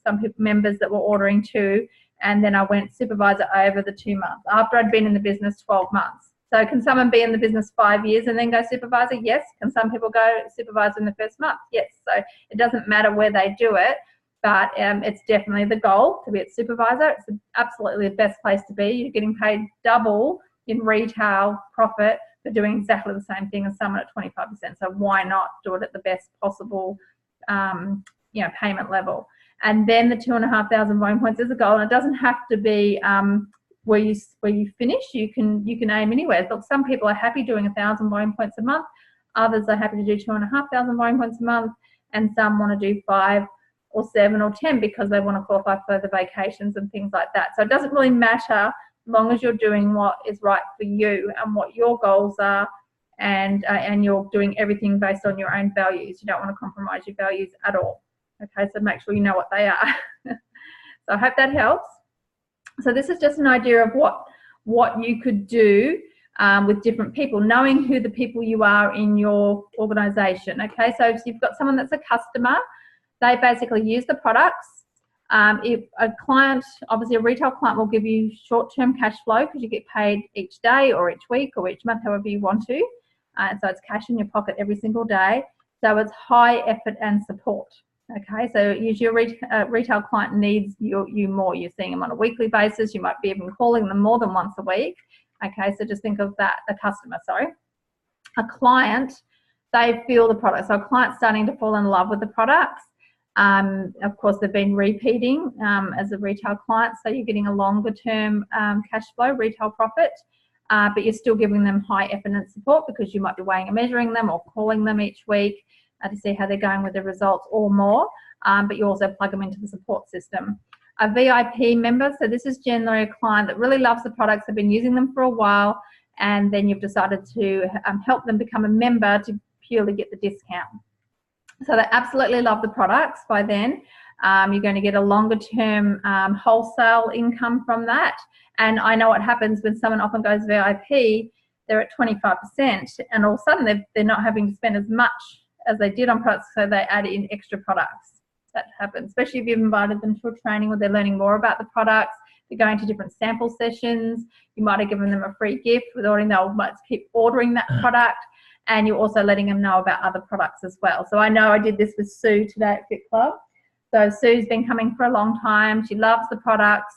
some people, members that were ordering too. And then I went supervisor over the 2 months after I'd been in the business 12 months. So can someone be in the business 5 years and then go supervisor? Yes. Can some people go supervisor in the first month? Yes. So it doesn't matter where they do it, but it's definitely the goal to be a supervisor. It's absolutely the best place to be. You're getting paid double in retail profit for doing exactly the same thing as someone at 25%. So why not do it at the best possible payment level? And then the 2,500 volume points is a goal, and it doesn't have to be where you finish. You can aim anywhere. Look, some people are happy doing 1,000 volume points a month. Others are happy to do 2,500 volume points a month, and some want to do 5 or 7 or 10 because they want to qualify for the vacations and things like that. So it doesn't really matter as long as you're doing what is right for you and what your goals are, and you're doing everything based on your own values. You don't want to compromise your values at all. Okay, so make sure you know what they are. So I hope that helps. So this is just an idea of what you could do with different people, knowing who the people you are in your organization. Okay, so if you've got someone that's a customer, they basically use the products. If a client, obviously a retail client will give you short-term cash flow because you get paid each day or each week or each month, however you want to. And so it's cash in your pocket every single day. So it's high effort and support. Okay, so usually your retail client needs you more. You're seeing them on a weekly basis. You might be even calling them more than once a week. Okay, so just think of that, a customer, sorry. A client, they feel the product. So a client's starting to fall in love with the products. Of course, they've been repeating as a retail client, so you're getting a longer term cash flow, retail profit, but you're still giving them high effort and support because you might be weighing and measuring them or calling them each week to see how they're going with the results or more, but you also plug them into the support system. A VIP member, so this is generally a client that really loves the products, have been using them for a while, and then you've decided to help them become a member to purely get the discount. So they absolutely love the products by then. You're going to get a longer term wholesale income from that. And I know what happens when someone often goes VIP, they're at 25%, and all of a sudden they're not having to spend as much as they did on products, so they add in extra products. That happens, especially if you've invited them to a training where they're learning more about the products, they're going to different sample sessions, you might have given them a free gift with ordering, they might keep ordering that product, and you're also letting them know about other products as well. So I know I did this with Sue today at Fit Club. So Sue's been coming for a long time, she loves the products,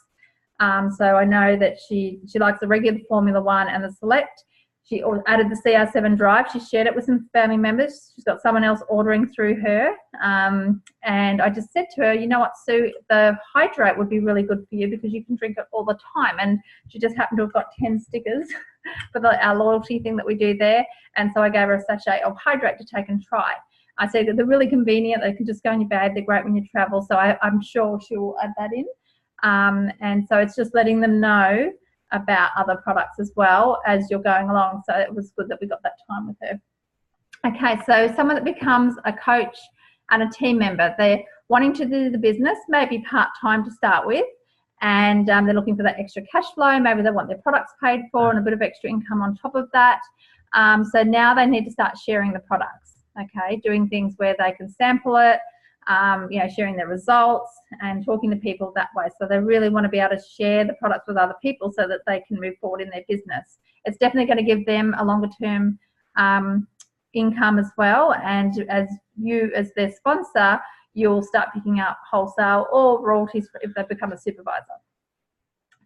so I know that she likes the regular Formula One and the Select. She added the CR7 Drive. She shared it with some family members. She's got someone else ordering through her. And I just said to her, you know what, Sue, the Hydrate would be really good for you because you can drink it all the time. And she just happened to have got 10 stickers for our loyalty thing that we do there. And so I gave her a sachet of Hydrate to take and try. I say that they're really convenient. They can just go in your bag. They're great when you travel. So I'm sure she will add that in. And so it's just letting them know about other products as well as you're going along. So it was good that we got that time with her. Okay, so someone that becomes a coach and a team member, they're wanting to do the business, maybe part-time to start with, and they're looking for that extra cash flow. Maybe they want their products paid for and a bit of extra income on top of that. So now they need to start sharing the products, okay, doing things where they can sample it, sharing their results and talking to people that way. So they really want to be able to share the products with other people so that they can move forward in their business. It's definitely going to give them a longer term income as well. And as their sponsor, you'll start picking up wholesale or royalties if they become a supervisor.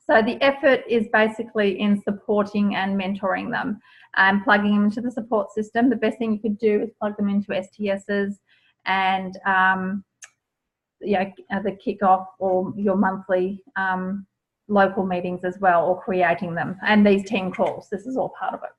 So the effort is basically in supporting and mentoring them and plugging them into the support system. The best thing you could do is plug them into STSs and the kickoff or your monthly local meetings as well, or creating them, and these team calls. This is all part of it.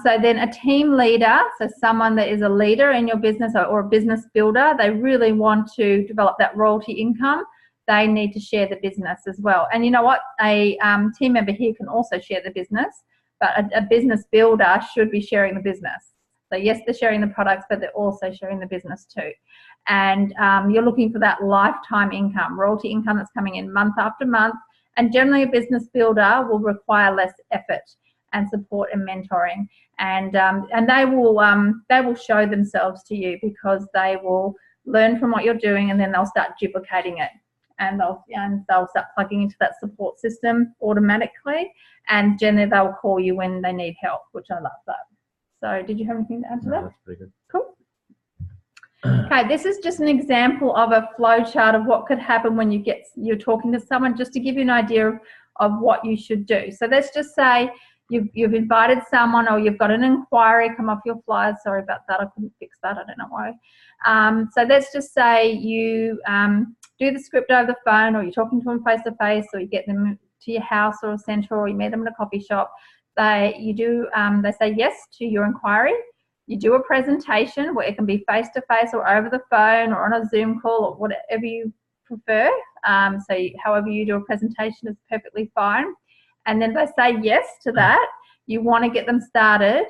So then a team leader, so someone that is a leader in your business or a business builder, they really want to develop that royalty income. They need to share the business as well. And you know what? A team member here can also share the business, but a business builder should be sharing the business. So yes, they're sharing the products, but they're also sharing the business too. And you're looking for that lifetime income, royalty income that's coming in month after month. And generally a business builder will require less effort and support and mentoring. And they will show themselves to you because they will learn from what you're doing, and then they'll start duplicating it. And they'll start plugging into that support system automatically. And generally they'll call you when they need help, which I love that. So did you have anything to add to that? That's pretty good. Cool. Okay, this is just an example of a flow chart of what could happen when you're talking to someone, just to give you an idea of what you should do. So let's just say you've invited someone, or you've got an inquiry come off your flyers. Sorry about that, I couldn't fix that, I don't know why. So let's just say you do the script over the phone, or you're talking to them face to face, or you get them to your house or a centre, or you meet them in a coffee shop. They say yes to your inquiry. You do a presentation where it can be face to face or over the phone or on a Zoom call or whatever you prefer. However you do a presentation is perfectly fine. And then they say yes to that. You want to get them started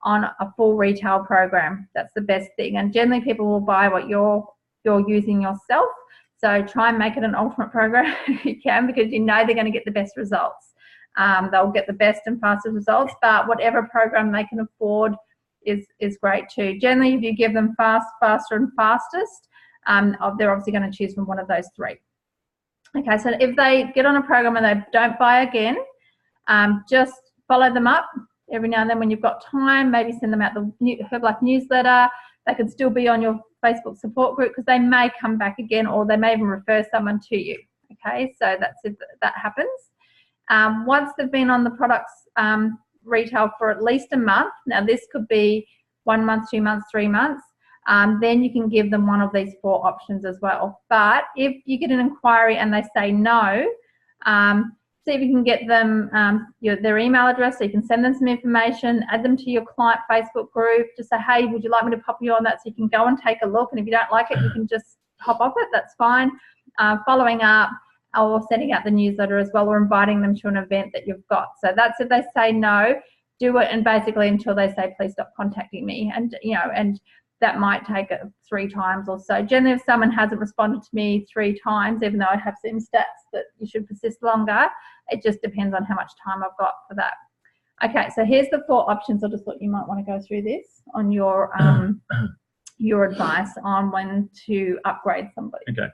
on a full retail program. That's the best thing. And generally people will buy what you're using yourself. So try and make it an ultimate program if you can, because you know they're going to get the best results. They'll get the best and fastest results, but whatever program they can afford is great too. Generally, if you give them fast, faster, and fastest, they're obviously going to choose from one of those three. Okay, so if they get on a program and they don't buy again, just follow them up every now and then when you've got time. Maybe send them out the Herbalife newsletter. They could still be on your Facebook support group because they may come back again, or they may even refer someone to you. Okay, so that's if that happens. Once they've been on the products retail for at least a month, now this could be 1 month, 2 months, 3 months, then you can give them one of these 4 options as well. But if you get an inquiry and they say no, see if you can get them their email address so you can send them some information, add them to your client Facebook group, just say, hey, would you like me to pop you on that, so you can go and take a look, and if you don't like it, you can just hop off it, that's fine. Following up, or sending out the newsletter as well, or inviting them to an event that you've got. So that's if they say no, do it, and basically until they say, please stop contacting me. And, and that might take 3 times or so. Generally, if someone hasn't responded to me 3 times, even though I have seen stats that you should persist longer, it just depends on how much time I've got for that. Okay, so here's the 4 options. I just thought you might want to go through this on your advice on when to upgrade somebody. Okay,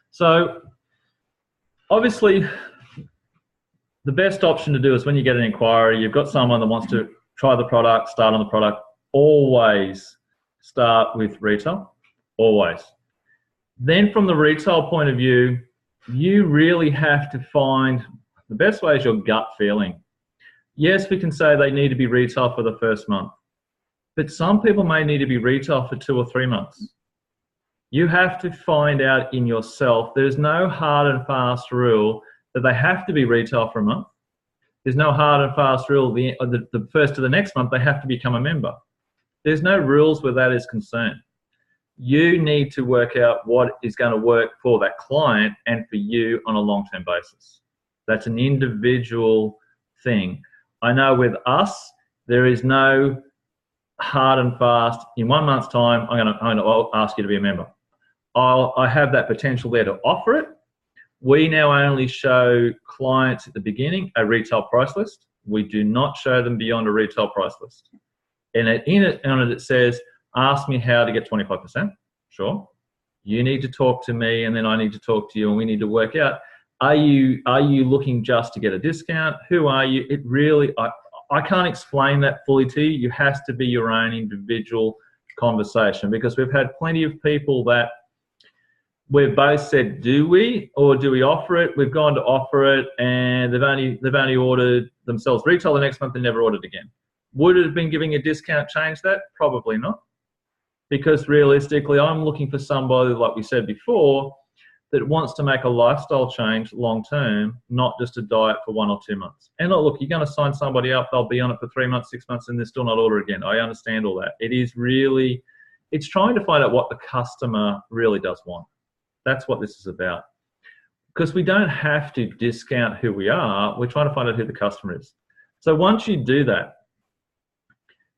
so obviously the best option to do is when you get an inquiry, you've got someone that wants to try the product, start on the product, always start with retail, always. Then from the retail point of view, you really have to find, the best way is your gut feeling. Yes, we can say they need to be retail for the first month, but some people may need to be retail for 2 or 3 months. You have to find out in yourself. There's no hard and fast rule that they have to be retail for a month. There's no hard and fast rule the first of the next month they have to become a member. There's no rules where that is concerned. You need to work out what is going to work for that client and for you on a long-term basis. That's an individual thing. I know with us, there is no hard and fast, in 1 month's time, I'm going to ask you to be a member. I have that potential there to offer it. We now only show clients at the beginning a retail price list. We do not show them beyond a retail price list. And on it says, ask me how to get 25%. Sure. You need to talk to me, and then I need to talk to you, and we need to work out, are you looking just to get a discount? Who are you? It really, I can't explain that fully to you. You has to be your own individual conversation, because we've had plenty of people that we've both said, do we offer it? We've gone to offer it, and they've only ordered themselves retail the next month and never ordered again. Would it have been giving a discount change that? Probably not. Because realistically, I'm looking for somebody, like we said before, that wants to make a lifestyle change long term, not just a diet for 1 or 2 months. And look, you're going to sign somebody up, they'll be on it for 3 months, 6 months, and they're still not order again. I understand all that. It is really, it's trying to find out what the customer really does want. That's what this is about. Because we don't have to discount who we are, we're trying to find out who the customer is. So once you do that,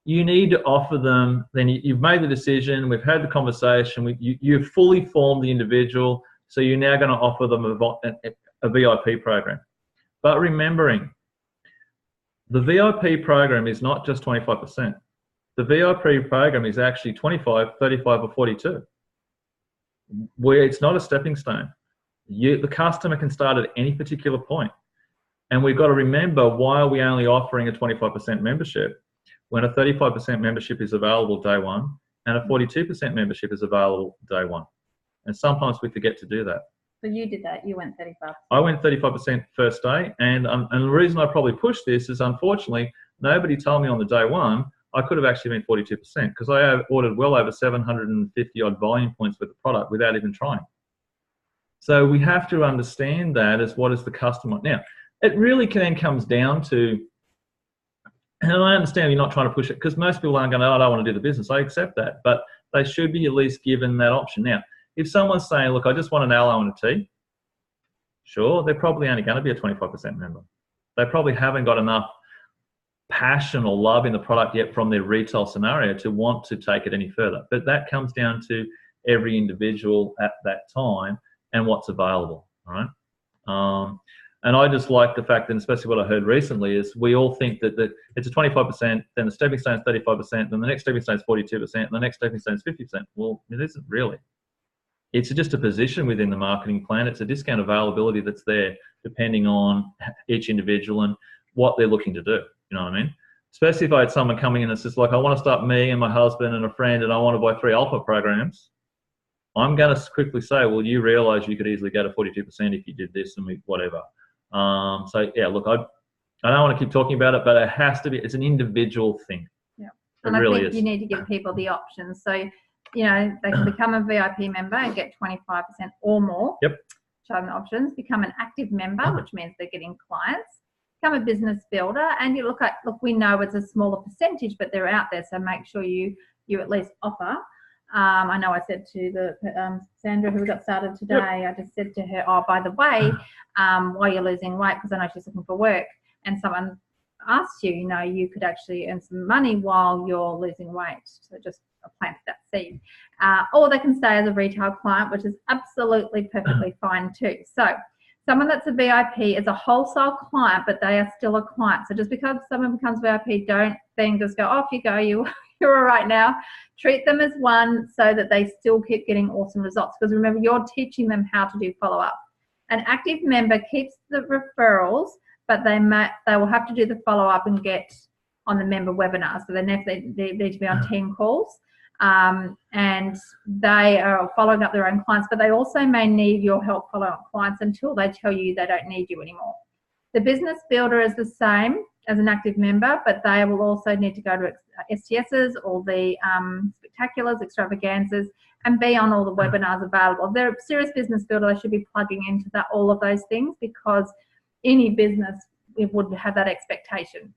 you need to offer them, then you've made the decision, we've had the conversation, you've fully formed the individual, so you're now going to offer them a VIP program. But remembering, the VIP program is not just 25%. The VIP program is actually 25, 35 or 42. Where it's not a stepping stone. The customer can start at any particular point. And we've got to remember, why are we only offering a 25% membership when a 35% membership is available day 1 and a 42% membership is available day 1? And sometimes we forget to do that. So you did that, you went 35%. I went 35% first day, and the reason I probably pushed this is, unfortunately, nobody told me on the day 1 I could have actually been 42%, because I have ordered well over 750 odd volume points worth of product without even trying. So we have to understand that as what is the customer. Now, it really then comes down to, and I understand you're not trying to push it, because most people aren't going, oh, I don't want to do the business. I accept that, but they should be at least given that option. Now, if someone's saying, look, I just want an aloe and a tea, sure, they're probably only going to be a 25% member. They probably haven't got enough passion or love in the product yet from their retail scenario to want to take it any further. But that comes down to every individual at that time and what's available, all right? And I just like the fact that, especially what I heard recently, is we all think that it's a 25%, then the stepping stone is 35%, then the next stepping stone is 42%, and the next stepping stone is 50%. Well, it isn't really. it's just a position within the marketing plan. It's a discount availability that's there depending on each individual and what they're looking to do. You know what I mean? Especially if I had someone coming in and says, like, I want to start me and my husband and a friend and I want to buy 3 alpha programs. I'm going to quickly say, well, you realize you could easily go to 42% if you did this and whatever. So, yeah, look, I don't want to keep talking about it, but it has to be, it's an individual thing. Yeah. It And really I think is. you need to give people the options. So, you know, they can become a VIP member and get 25% or more. Yep. Show them the options. Become an active member, which means they're getting clients. Become a business builder, and you look, we know it's a smaller percentage, but they're out there, so make sure you at least offer. I know I said to the Sandra, who got started today, I just said to her, oh, by the way, while you're losing weight, because I know she's looking for work, and someone asked you, you know, you could actually earn some money while you're losing weight. So just plant that seed. Or they can stay as a retail client, which is absolutely perfectly fine too. So someone that's a VIP is a wholesale client, but they are still a client. So just because someone becomes VIP, don't then just go, off you go, you're all right now. Treat them as one so that they still keep getting awesome results. Because remember, you're teaching them how to do follow-up. An active member keeps the referrals, but they will have to do the follow-up and get on the member webinar. So they need to be on team calls. And they are following up their own clients, but they also may need your help following up clients until they tell you they don't need you anymore. The business builder is the same as an active member, but they will also need to go to STSs, all the spectaculars, extravaganzas, and be on all the webinars available. If they're a serious business builder, they should be plugging into all of those things, because any business would have that expectation.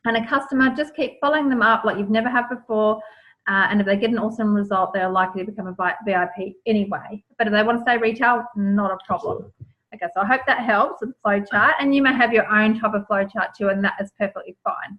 And a customer, just keep following them up like you've never had before. And if they get an awesome result, they're likely to become a VIP anyway. But if they want to stay retail, not a problem. Okay, so I hope that helps with the flow chart. And you may have your own type of flow chart too, and that is perfectly fine.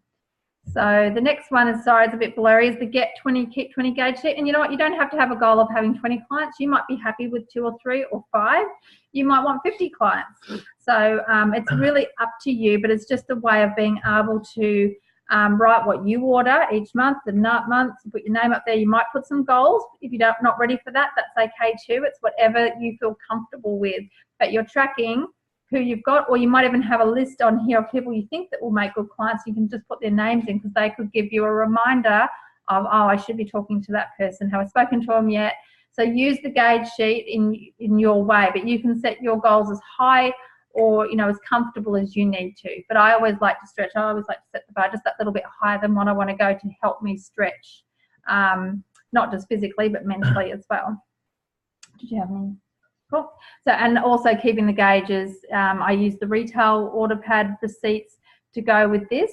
So the next one is, sorry, it's a bit blurry, is the get 20, keep 20 gauge sheet. And you know what? You don't have to have a goal of having 20 clients. You might be happy with 2 or 3 or 5. You might want 50 clients. So it's really up to you, but it's just a way of being able to write what you order each month, the month, put your name up there. You might put some goals. If you're not ready for that, that's okay too. It's whatever you feel comfortable with, but you're tracking who you've got, or you might even have a list on here of people you think that will make good clients. You can just put their names in, because they could give you a reminder of, oh, I should be talking to that person. Have I spoken to them yet? So use the gauge sheet in your way, but you can set your goals as high or, you know, as comfortable as you need to. But I always like to stretch. I always like to set the bar just that little bit higher than what I want to go to help me stretch, not just physically, but mentally as well. Did you have any? Cool. So, and also keeping the gauges. I use the retail order pad receipts to go with this.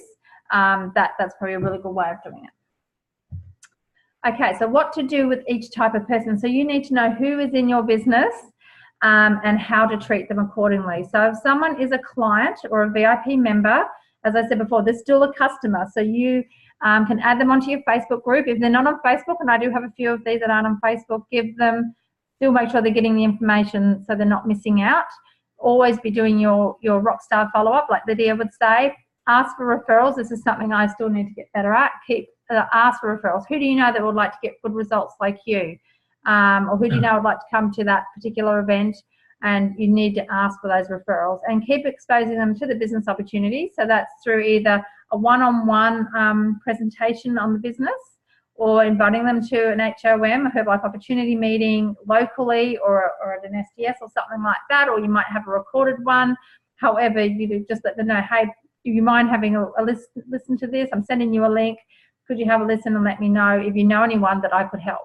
That's probably a really good way of doing it. Okay, so what to do with each type of person. So you need to know who is in your business, and how to treat them accordingly. So if someone is a client or a VIP member, as I said before, they're still a customer. So you can add them onto your Facebook group. If they're not on Facebook, and I do have a few of these that aren't on Facebook, still make sure they're getting the information so they're not missing out. Always be doing your rockstar follow-up, like Lydia would say. Ask for referrals. This is something I still need to get better at. Ask for referrals. Who do you know that would like to get good results like you? Or who do you know would like to come to that particular event? And you need to ask for those referrals and keep exposing them to the business opportunities. So that's through either a one-on-one presentation on the business, or inviting them to an HOM, a Herbalife Opportunity meeting locally, or at an STS or something like that, or you might have a recorded one. However, you just let them know, hey, do you mind having a listen to this? I'm sending you a link. Could you have a listen and let me know if you know anyone that I could help?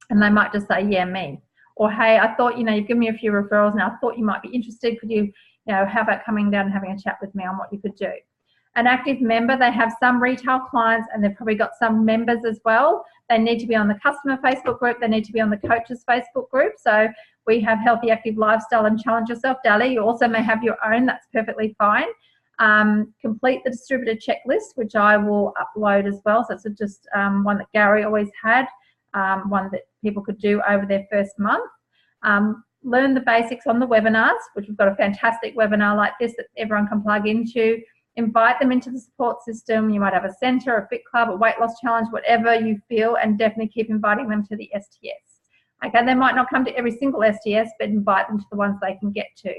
And they might just say, yeah, me. Or, hey, I thought, you've given me a few referrals and I thought you might be interested. Could you, how about coming down and having a chat with me on what you could do? An active member, they have some retail clients and they've probably got some members as well. They need to be on the customer Facebook group. They need to be on the coaches Facebook group. So we have Healthy Active Lifestyle and Challenge Yourself Daily. You also may have your own. That's perfectly fine. Complete the distributor checklist, which I will upload as well. So it's just one that Gary always had, one that people could do over their first month. Learn the basics on the webinars, which we've got a fantastic webinar like this that everyone can plug into. Invite them into the support system. You might have a centre, a fit club, a weight loss challenge, whatever you feel, and definitely keep inviting them to the STS. Okay, they might not come to every single STS, but invite them to the ones they can get to.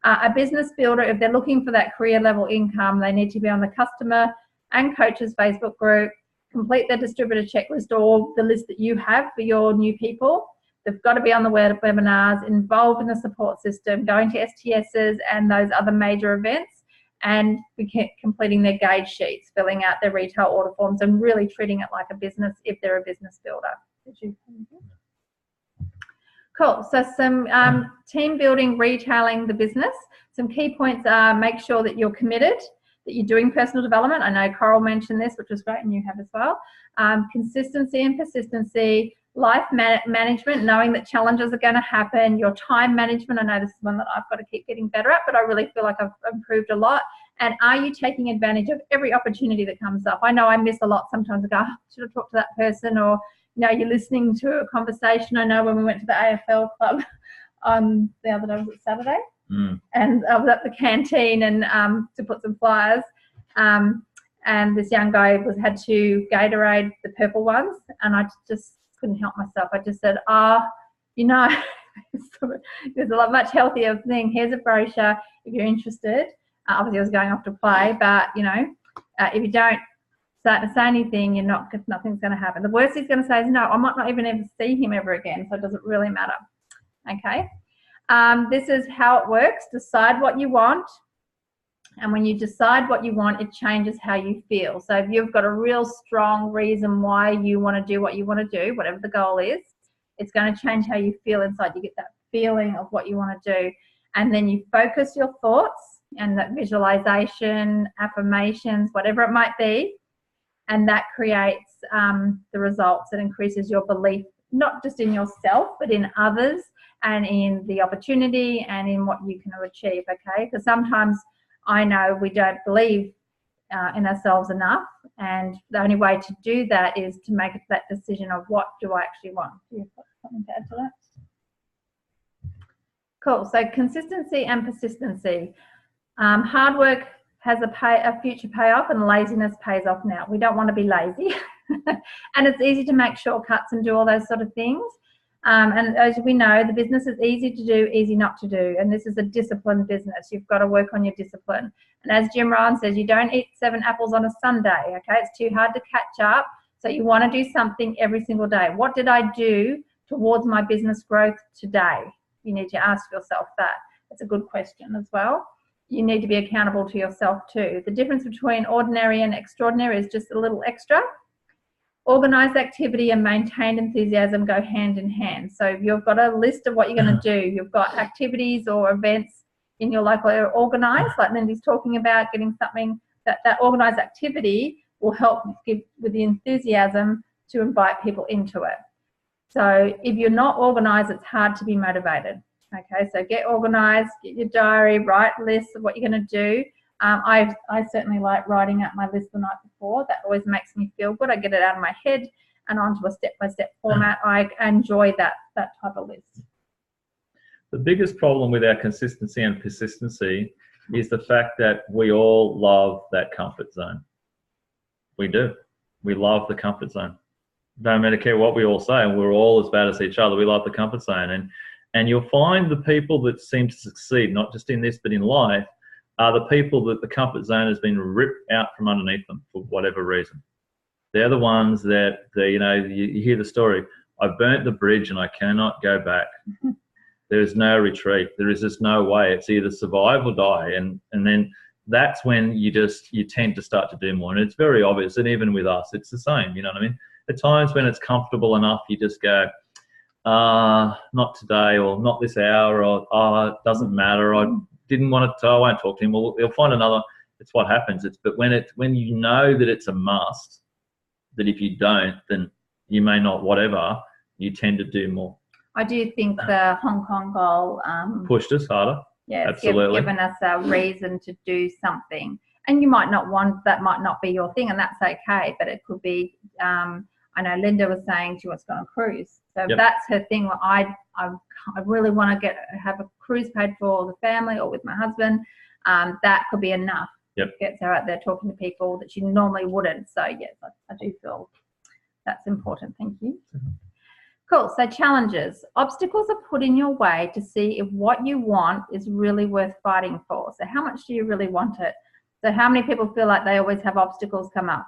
A business builder, if they're looking for that career level income, they need to be on the customer and coaches Facebook group, complete their distributor checklist or the list that you have for your new people. They've got to be on the webinars, involved in the support system, going to STSs and those other major events, and completing their gauge sheets, filling out their retail order forms, and really treating it like a business if they're a business builder. Cool. So some team building, retailing the business. Some key points are make sure that you're committed, that you're doing personal development. I know Coral mentioned this, which was great, and you have as well. Consistency and persistency, life management, knowing that challenges are going to happen, your time management. I know this is one that I've got to keep getting better at, but I really feel like I've improved a lot. And are you taking advantage of every opportunity that comes up? I know I miss a lot sometimes. I go, oh, should have talked to that person, or you're listening to a conversation. I know when we went to the AFL club the other day, was it Saturday? And I was at the canteen and to put some flyers. And this young guy had to Gatorade the purple ones, and I just couldn't help myself. I just said, there's a lot much healthier thing. Here's a brochure if you're interested. Obviously, I was going off to play, but if you don't start to say anything, nothing's going to happen. The worst he's going to say is no. I might not even ever see him ever again, so it doesn't really matter. Okay. This is how it works. Decide what you want. And when you decide what you want, it changes how you feel. So if you've got a real strong reason why you want to do what you want to do, whatever the goal is, it's going to change how you feel inside. You get that feeling of what you want to do. And then you focus your thoughts and that visualization, affirmations, whatever it might be. And that creates the results. It increases your belief, not just in yourself, but in others and in the opportunity and in what you can achieve, okay? Because sometimes I know we don't believe in ourselves enough, and the only way to do that is to make that decision of what do I actually want. Do you have something to add to that? Cool. So consistency and persistency. Hard work has a future payoff, and laziness pays off now. We don't want to be lazy. And it's easy to make shortcuts and do all those sort of things. And as we know, the business is easy to do, easy not to do. And this is a disciplined business. You've got to work on your discipline. And as Jim Rohn says, you don't eat 7 apples on a Sunday, okay? It's too hard to catch up. So you want to do something every single day. What did I do towards my business growth today? You need to ask yourself that. It's a good question as well. You need to be accountable to yourself too. The difference between ordinary and extraordinary is just a little extra. Organised activity and maintained enthusiasm go hand in hand. So if you've got a list of what you're going to do, you've got activities or events in your local area organised, like Lindy's talking about, getting something, that organised activity will help give with the enthusiasm to invite people into it. So if you're not organised, it's hard to be motivated. Okay, so get organised, get your diary, write lists of what you're going to do. I certainly like writing out my list the night before. That always makes me feel good. I get it out of my head and onto a step-by-step format. I enjoy that type of list. The biggest problem with our consistency and persistency is the fact that we all love that comfort zone. We do. We love the comfort zone. No matter care what we all say, and we're all as bad as each other. We love the comfort zone. And you'll find the people that seem to succeed, not just in this, but in life, are the people that the comfort zone has been ripped out from underneath them for whatever reason. They're the ones that, you hear the story, I burnt the bridge and I cannot go back. There is no retreat. There is just no way. It's either survive or die. And then that's when you tend to start to do more. And it's very obvious. And even with us, it's the same. You know what I mean? At times when it's comfortable enough, you just go, not today, or not this hour, or it doesn't matter. I didn't want to, I won't talk to him. Well, he'll find another. It's what happens. But when you know that it's a must, that if you don't, then you may not, whatever, you tend to do more. I do think the Hong Kong goal pushed us harder. Yeah, absolutely. Given us a reason to do something. And you might not want, that might not be your thing, and that's okay, but it could be, I know Linda was saying she wants to go on a cruise. So Yep. That's her thing. Well, I really want to have a cruise paid for the family or with my husband. That could be enough. Yep. Gets her out there talking to people that she normally wouldn't. So yes, I do feel that's important. Thank you. Cool. So challenges. Obstacles are put in your way to see if what you want is really worth fighting for. So how much do you really want it? So how many people feel like they always have obstacles come up?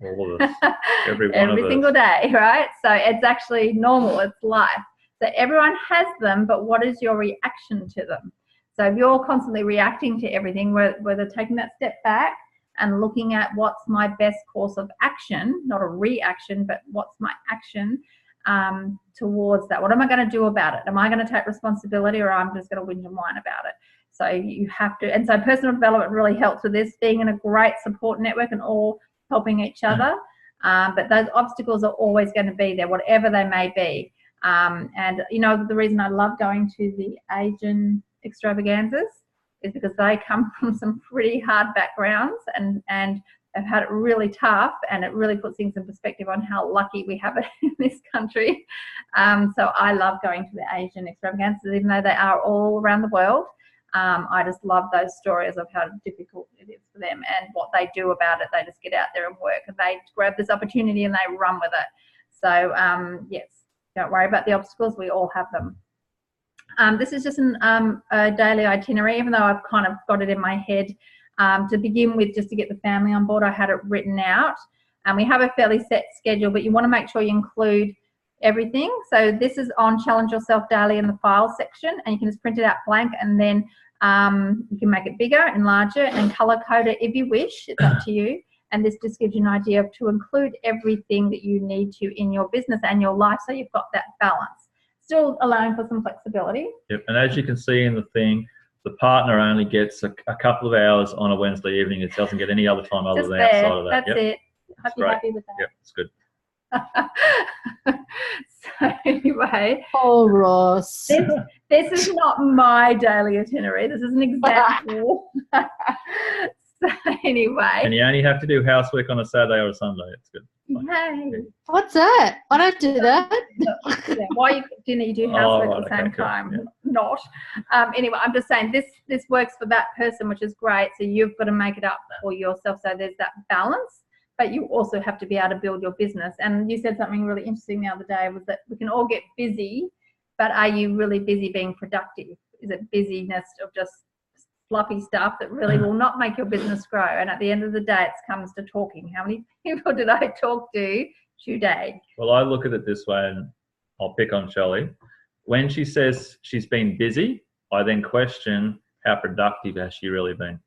All of us. Every one of us. Single day, right? So it's actually normal. It's life. So everyone has them, but what is your reaction to them? So if you're constantly reacting to everything, whether taking that step back and looking at what's my best course of action, not a reaction, but what's my action towards that. What am I going to do about it? Am I going to take responsibility, or I'm just going to whinge and whine about it? So you have to, and so personal development really helps with this, being in a great support network and all helping each other. But those obstacles are always going to be there, whatever they may be. And you know, the reason I love going to the Asian extravaganzas is because they come from some pretty hard backgrounds and have had it really tough, and it really puts things in perspective on how lucky we have it in this country. So I love going to the Asian extravaganzas, even though they are all around the world. I just love those stories of how difficult it is for them and what they do about it. They just get out there and work, and they grab this opportunity and they run with it. So yes, don't worry about the obstacles. We all have them. This is just a daily itinerary, even though I've kind of got it in my head. To begin with, just to get the family on board, I had it written out. And we have a fairly set schedule, but you want to make sure you include everything. So this is on Challenge Yourself Daily in the file section, and you can just print it out blank, and then you can make it bigger, enlarge it, and color code it if you wish. It's up to you. And this just gives you an idea of to include everything that you need to in your business and your life, so you've got that balance, still allowing for some flexibility. Yep. And as you can see in the thing, the partner only gets a couple of hours on a Wednesday evening. It doesn't get any other time other than outside of that. That's it. Hope you're happy with that. Yep, it's good. So anyway, Oh, Ross. this is not my daily itinerary. This is an example. So anyway. And you only have to do housework on a Saturday or a Sunday. It's good. Yay. What's that? I don't do that. Yeah, why do you do housework at the same time? Yeah. Not. Anyway, I'm just saying this works for that person, which is great. So you've got to make it up for yourself. So there's that balance, but you also have to be able to build your business. And you said something really interesting the other day, was that we can all get busy, but are you really busy being productive? Is it busyness of just fluffy stuff that really will not make your business grow? And at the end of the day, it comes to talking. How many people did I talk to today? Well, I look at it this way, and I'll pick on Shelley. When she says she's been busy, I then question how productive has she really been.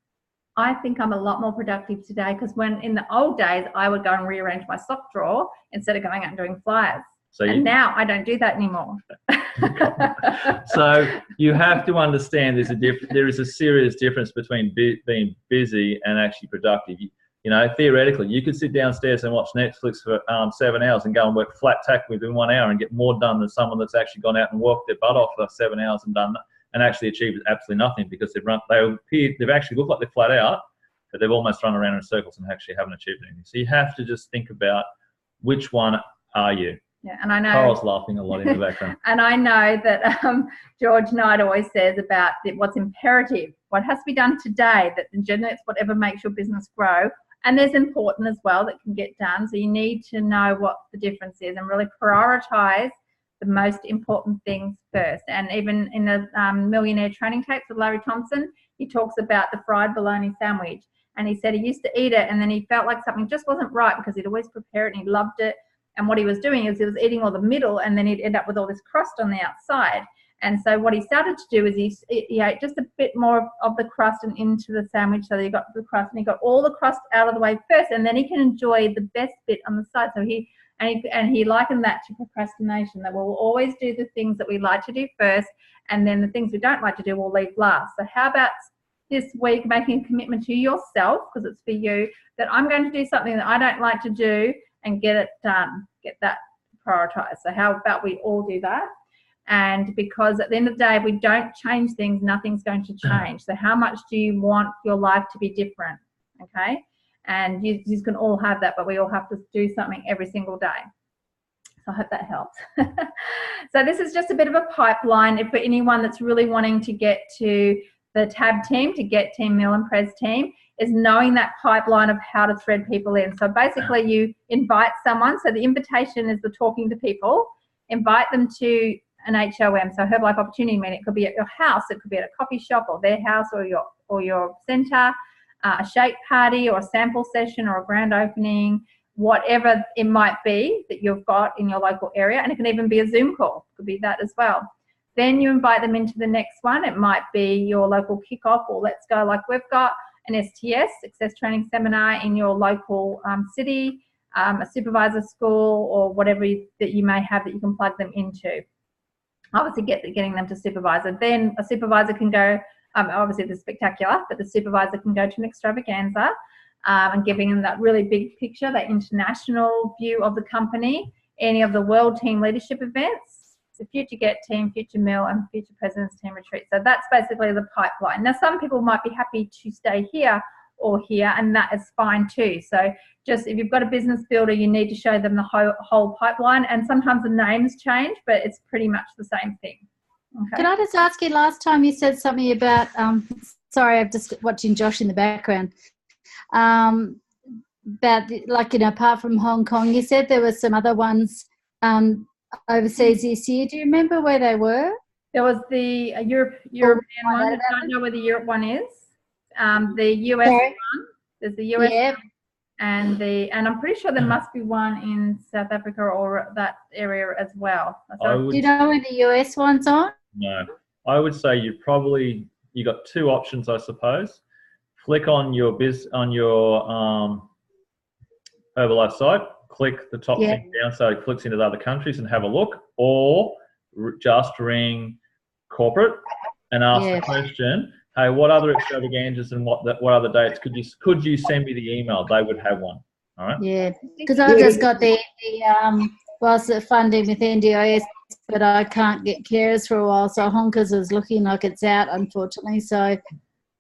I think I'm a lot more productive today, because when in the old days, I would go and rearrange my sock drawer instead of going out and doing flyers. So and now I don't do that anymore. So you have to understand there is a serious difference between being busy and actually productive. You know, theoretically, you could sit downstairs and watch Netflix for 7 hours and go and work flat tack within 1 hour and get more done than someone that's actually gone out and worked their butt off for 7 hours and actually achieved absolutely nothing, because they've actually looked like they're flat out, but they've almost run around in circles and actually haven't achieved anything. So you have to just think about which one are you. Yeah, and I know Carl's laughing a lot in the background. And I know that George Knight always says about what's imperative, what has to be done today, that generates whatever makes your business grow. And there's important as well that can get done. So you need to know what the difference is and really prioritize the most important things first. And even in the Millionaire Training Tapes with Larry Thompson, he talks about the fried bologna sandwich. And he said he used to eat it, and then he felt like something just wasn't right, because he'd always prepare it and he loved it. And what he was doing is he was eating all the middle, and then he'd end up with all this crust on the outside. And so what he started to do is he ate just a bit more of the crust and into the sandwich, so that he got the crust, and he got all the crust out of the way first, and then he can enjoy the best bit on the side. So he likened that to procrastination, that we'll always do the things that we like to do first, and then the things we don't like to do we'll leave last. So how about this week making a commitment to yourself, because it's for you, that I'm going to do something that I don't like to do and get it done, get that prioritized. So how about we all do that? And because at the end of the day, if we don't change things, nothing's going to change. So how much do you want your life to be different? Okay. And you can all have that, but we all have to do something every single day. So I hope that helps. So this is just a bit of a pipeline for anyone that's really wanting to get to the TAB team, to get Team Mill and Prez team, is knowing that pipeline of how to thread people in. So basically you invite someone. So the invitation is the talking to people. invite them to an HOM, so Herbalife Opportunity Meeting. It could be at your house, it could be at a coffee shop or their house or your centre, a shake party or a sample session or a grand opening, whatever it might be that you've got in your local area. And it can even be a Zoom call, it could be that as well. Then you invite them into the next one. It might be your local kickoff or let's go, like we've got an STS, Success Training Seminar, in your local city, a supervisor school or whatever that you may have that you can plug them into. Obviously getting them to supervisor. Then a supervisor can go, obviously the spectacular, but the supervisor can go to an extravaganza and giving them that really big picture, that international view of the company, any of the World Team Leadership events, the Future Get Team, Future Mill and Future President's Team Retreat. So that's basically the pipeline. Now some people might be happy to stay here or here, and that is fine too. So just if you've got a business builder, you need to show them the whole pipeline, and sometimes the names change, but it's pretty much the same thing. Okay. Can I just ask you, last time you said something about, sorry, I'm just watching Josh in the background, about, like, apart from Hong Kong, you said there were some other ones overseas this year. Do you remember where they were? There was the European one. I don't know where the Europe one is. The US one. There's the US one. And I'm pretty sure there must be one in South Africa or that area as well. Do you know where the US one's on? No. I would say you got two options, I suppose. Click on your Herbalife site, click the top thing down so it clicks into the other countries and have a look, or just ring corporate and ask the question, hey, what other extravaganzas and what other dates could you send me the email? They would have one. All right. Yeah, because I've just got the funding with NDIS, but I can't get carers for a while. So Honkers is looking like it's out, unfortunately. So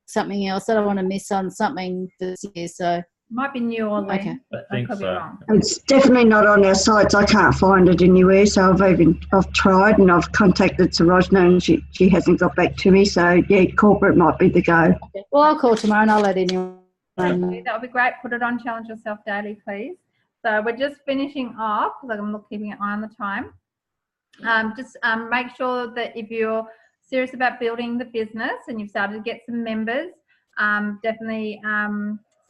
something else. I don't want to miss on something this year. So might be New Orleans. Okay. I think so. It's definitely not on our sites. I can't find it anywhere. So I've tried and I've contacted Sarojna and she hasn't got back to me. So yeah, corporate might be the go. Well, I'll call tomorrow and I'll let anyone know. That would be great. Put it on Challenge Yourself Daily, please. So we're just finishing off because I'm keeping an eye on the time. Make sure that if you're serious about building the business and you've started to get some members, definitely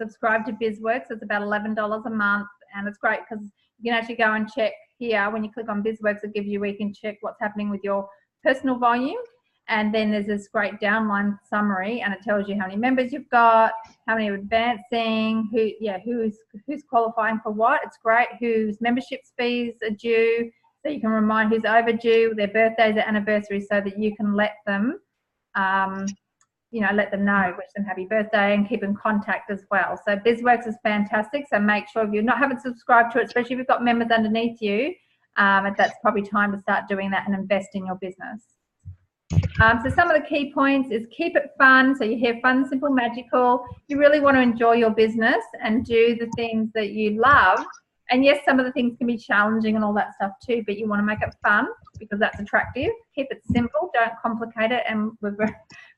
subscribe to BizWorks. It's about $11 a month, and it's great because you can actually go and check here. When you click on BizWorks, it gives you where you can check what's happening with your personal volume, and then there's this great downline summary, and it tells you how many members you've got, how many are advancing, who's qualifying for what. It's great, whose membership fees are due, so you can remind who's overdue, their birthdays, their anniversaries, so that you can let them let them know, wish them happy birthday, and keep in contact as well. So BizWorks is fantastic. So make sure if you haven't subscribed to it, especially if you've got members underneath you, that's probably time to start doing that and invest in your business. So some of the key points is keep it fun. So you hear fun, simple, magical. You really want to enjoy your business and do the things that you love. And yes, some of the things can be challenging and all that stuff too, but you want to make it fun because that's attractive. Keep it simple, don't complicate it. And we're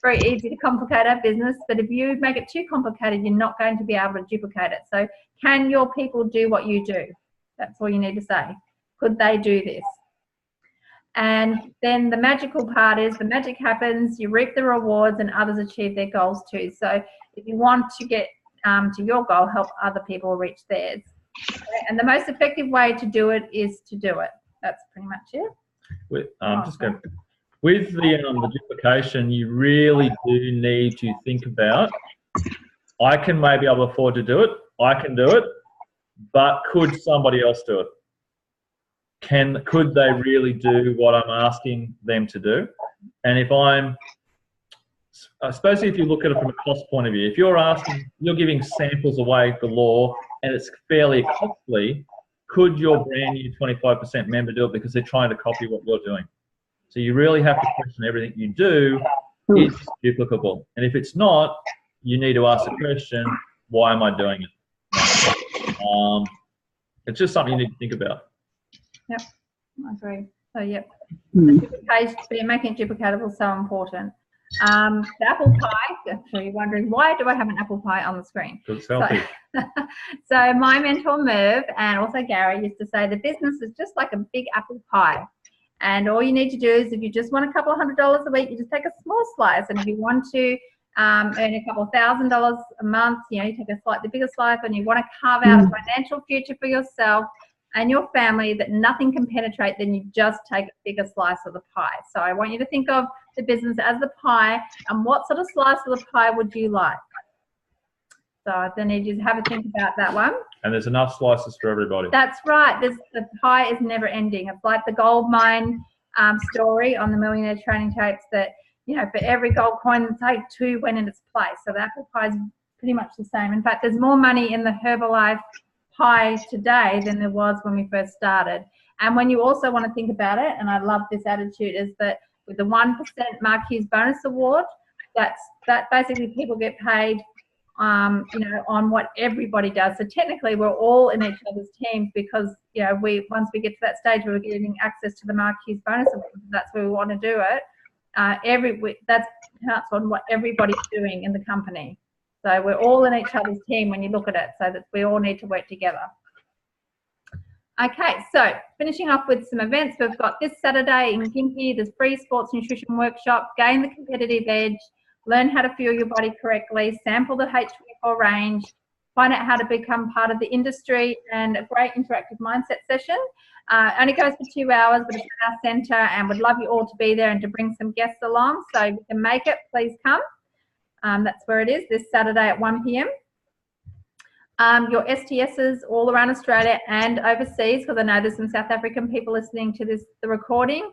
very easy to complicate our business, but if you make it too complicated, you're not going to be able to duplicate it. So can your people do what you do? That's all you need to say. Could they do this? And then the magical part is the magic happens, you reap the rewards, and others achieve their goals too. So if you want to get to your goal, help other people reach theirs. And the most effective way to do it is to do it. That's pretty much it. With the duplication, you really do need to think about, I can maybe able to afford to do it, I can do it, but could somebody else do it? Could they really do what I'm asking them to do? And especially if you look at it from a cost point of view, if you're giving samples away galore and it's fairly costly, could your brand new 25% member do it because they're trying to copy what you're doing? So you really have to question everything you do is duplicable. And if it's not, you need to ask the question, why am I doing it? It's just something you need to think about. Yep, I agree. So, yep, the duplication, making it duplicatable is so important. The apple pie, I'm sure you're wondering, why do I have an apple pie on the screen? It's healthy. So my mentor Merv and also Gary used to say the business is just like a big apple pie. And all you need to do is, if you just want a couple of $100 a week, you just take a small slice. And if you want to earn a couple of $1,000 a month, you take a slightly bigger slice, and you want to carve out a financial future for yourself and your family that nothing can penetrate, then you just take a bigger slice of the pie. So I want you to think of the business as the pie, and what sort of slice of the pie would you like? So I need you to have a think about that one. And there's enough slices for everybody. That's right. The pie is never ending. It's like the gold mine story on the Millionaire Training Tapes that, for every gold coin, take 2 went in its place. So the apple pie is pretty much the same. In fact, there's more money in the Herbalife pie today than there was when we first started. And when you also want to think about it, and I love this attitude, is that with the 1% Mark Hughes bonus award, that basically people get paid on what everybody does. So technically we're all in each other's teams, because once we get to that stage where we're getting access to the Mark Hughes bonus award, that's where we want to do it. That counts on what everybody's doing in the company. So we're all in each other's team when you look at it, so that we all need to work together. Okay, so finishing off with some events, we've got this Saturday in Gympie, there's free sports nutrition workshop, gain the competitive edge, learn how to fuel your body correctly, sample the H24 range, find out how to become part of the industry, and a great interactive mindset session. Only goes for 2 hours, but it's at our centre, and we'd love you all to be there and to bring some guests along. So if you can make it, please come. That's where it is, this Saturday at 1 p.m. Your STSs all around Australia and overseas, because I know there's some South African people listening to the recording.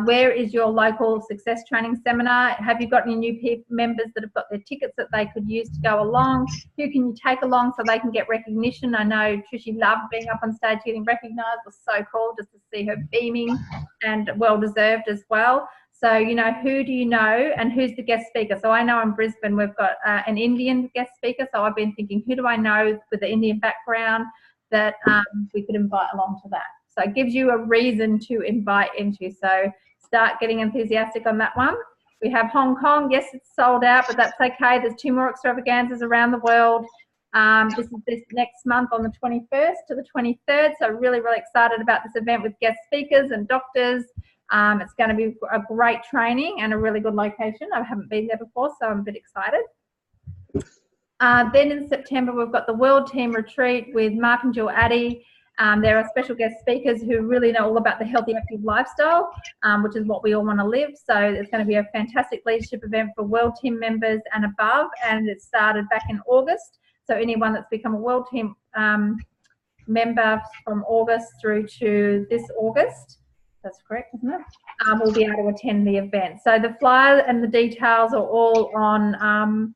Where is your local success training seminar? Have you got any new members that have got their tickets that they could use to go along? Who can you take along so they can get recognition? I know Trishy loved being up on stage getting recognised. It was so cool just to see her beaming, and well deserved as well. So, who do you know, and who's the guest speaker? So I know in Brisbane we've got an Indian guest speaker. So I've been thinking, who do I know with the Indian background that we could invite along to that? So it gives you a reason to invite into. So start getting enthusiastic on that one. We have Hong Kong. Yes, it's sold out, but that's okay. There's 2 more extravaganzas around the world. This is this next month on the 21st to the 23rd. So really, really excited about this event with guest speakers and doctors. It's going to be a great training and a really good location. I haven't been there before, so I'm a bit excited. Then in September, we've got the World Team Retreat with Mark and Jill Addy. There are special guest speakers who really know all about the healthy, active lifestyle, which is what we all want to live. So it's going to be a fantastic leadership event for World Team members and above, and it started back in August. So anyone that's become a World Team member from August through to this August, that's correct, isn't it? We'll be able to attend the event. So the flyer and the details are all on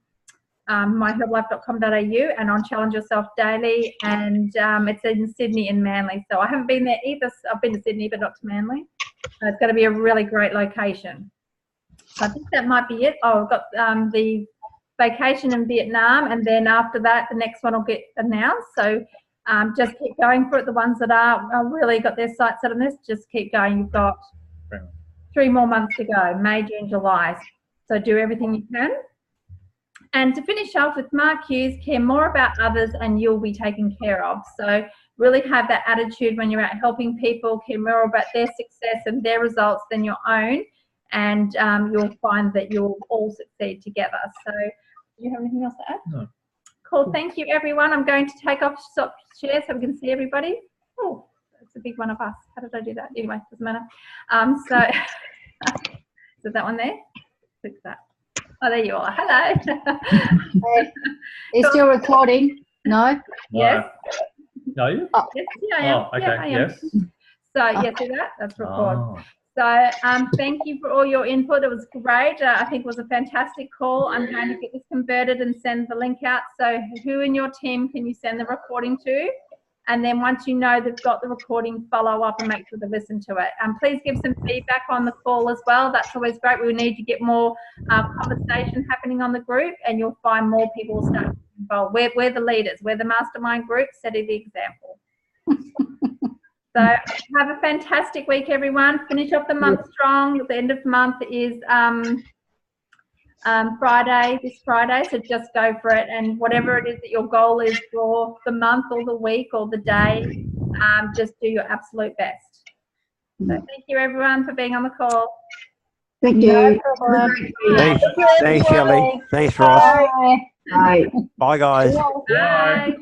myherbalife.com.au and on Challenge Yourself Daily, and it's in Sydney and Manly. So I haven't been there either. I've been to Sydney, but not to Manly. So it's going to be a really great location. So I think that might be it. Oh, I've got the vacation in Vietnam, and then after that, the next one will get announced. So just keep going for it. The ones that are really got their sights set on this, just keep going. You've got 3 more months to go, May, June, July. So do everything you can. And to finish off with Mark Hughes, care more about others and you'll be taken care of. So really have that attitude when you're out helping people, care more about their success and their results than your own, and you'll find that you'll all succeed together. So do you have anything else to add? No. Cool. Thank you, everyone. I'm going to take off stop share so we can see everybody. Oh, that's a big one of us. How did I do that? Anyway, doesn't matter. So is that one there? Click that. Oh, there you are. Hello. Is still recording? No? Yes. No, you? Oh. Yes, yeah, I am. Oh, okay. Yeah, I am. Yes. So, yes, see that? That's record. Oh. So thank you for all your input. It was great. I think it was a fantastic call. I'm going to get this converted and send the link out. So who in your team can you send the recording to? And then once you know they've got the recording, follow up and make sure to listen to it. Please give some feedback on the call as well. That's always great. We need to get more conversation happening on the group, and you'll find more people will start getting involved. We're the leaders. We're the mastermind group, setting the example. So have a fantastic week, everyone. Finish off the month strong. The end of the month is Friday, this Friday, so just go for it. And whatever it is that your goal is for the month or the week or the day, just do your absolute best. So thank you everyone for being on the call. Thank you. No problem. Thanks, Shelley. Thanks, Ross. Bye. Bye. Bye, guys. Bye.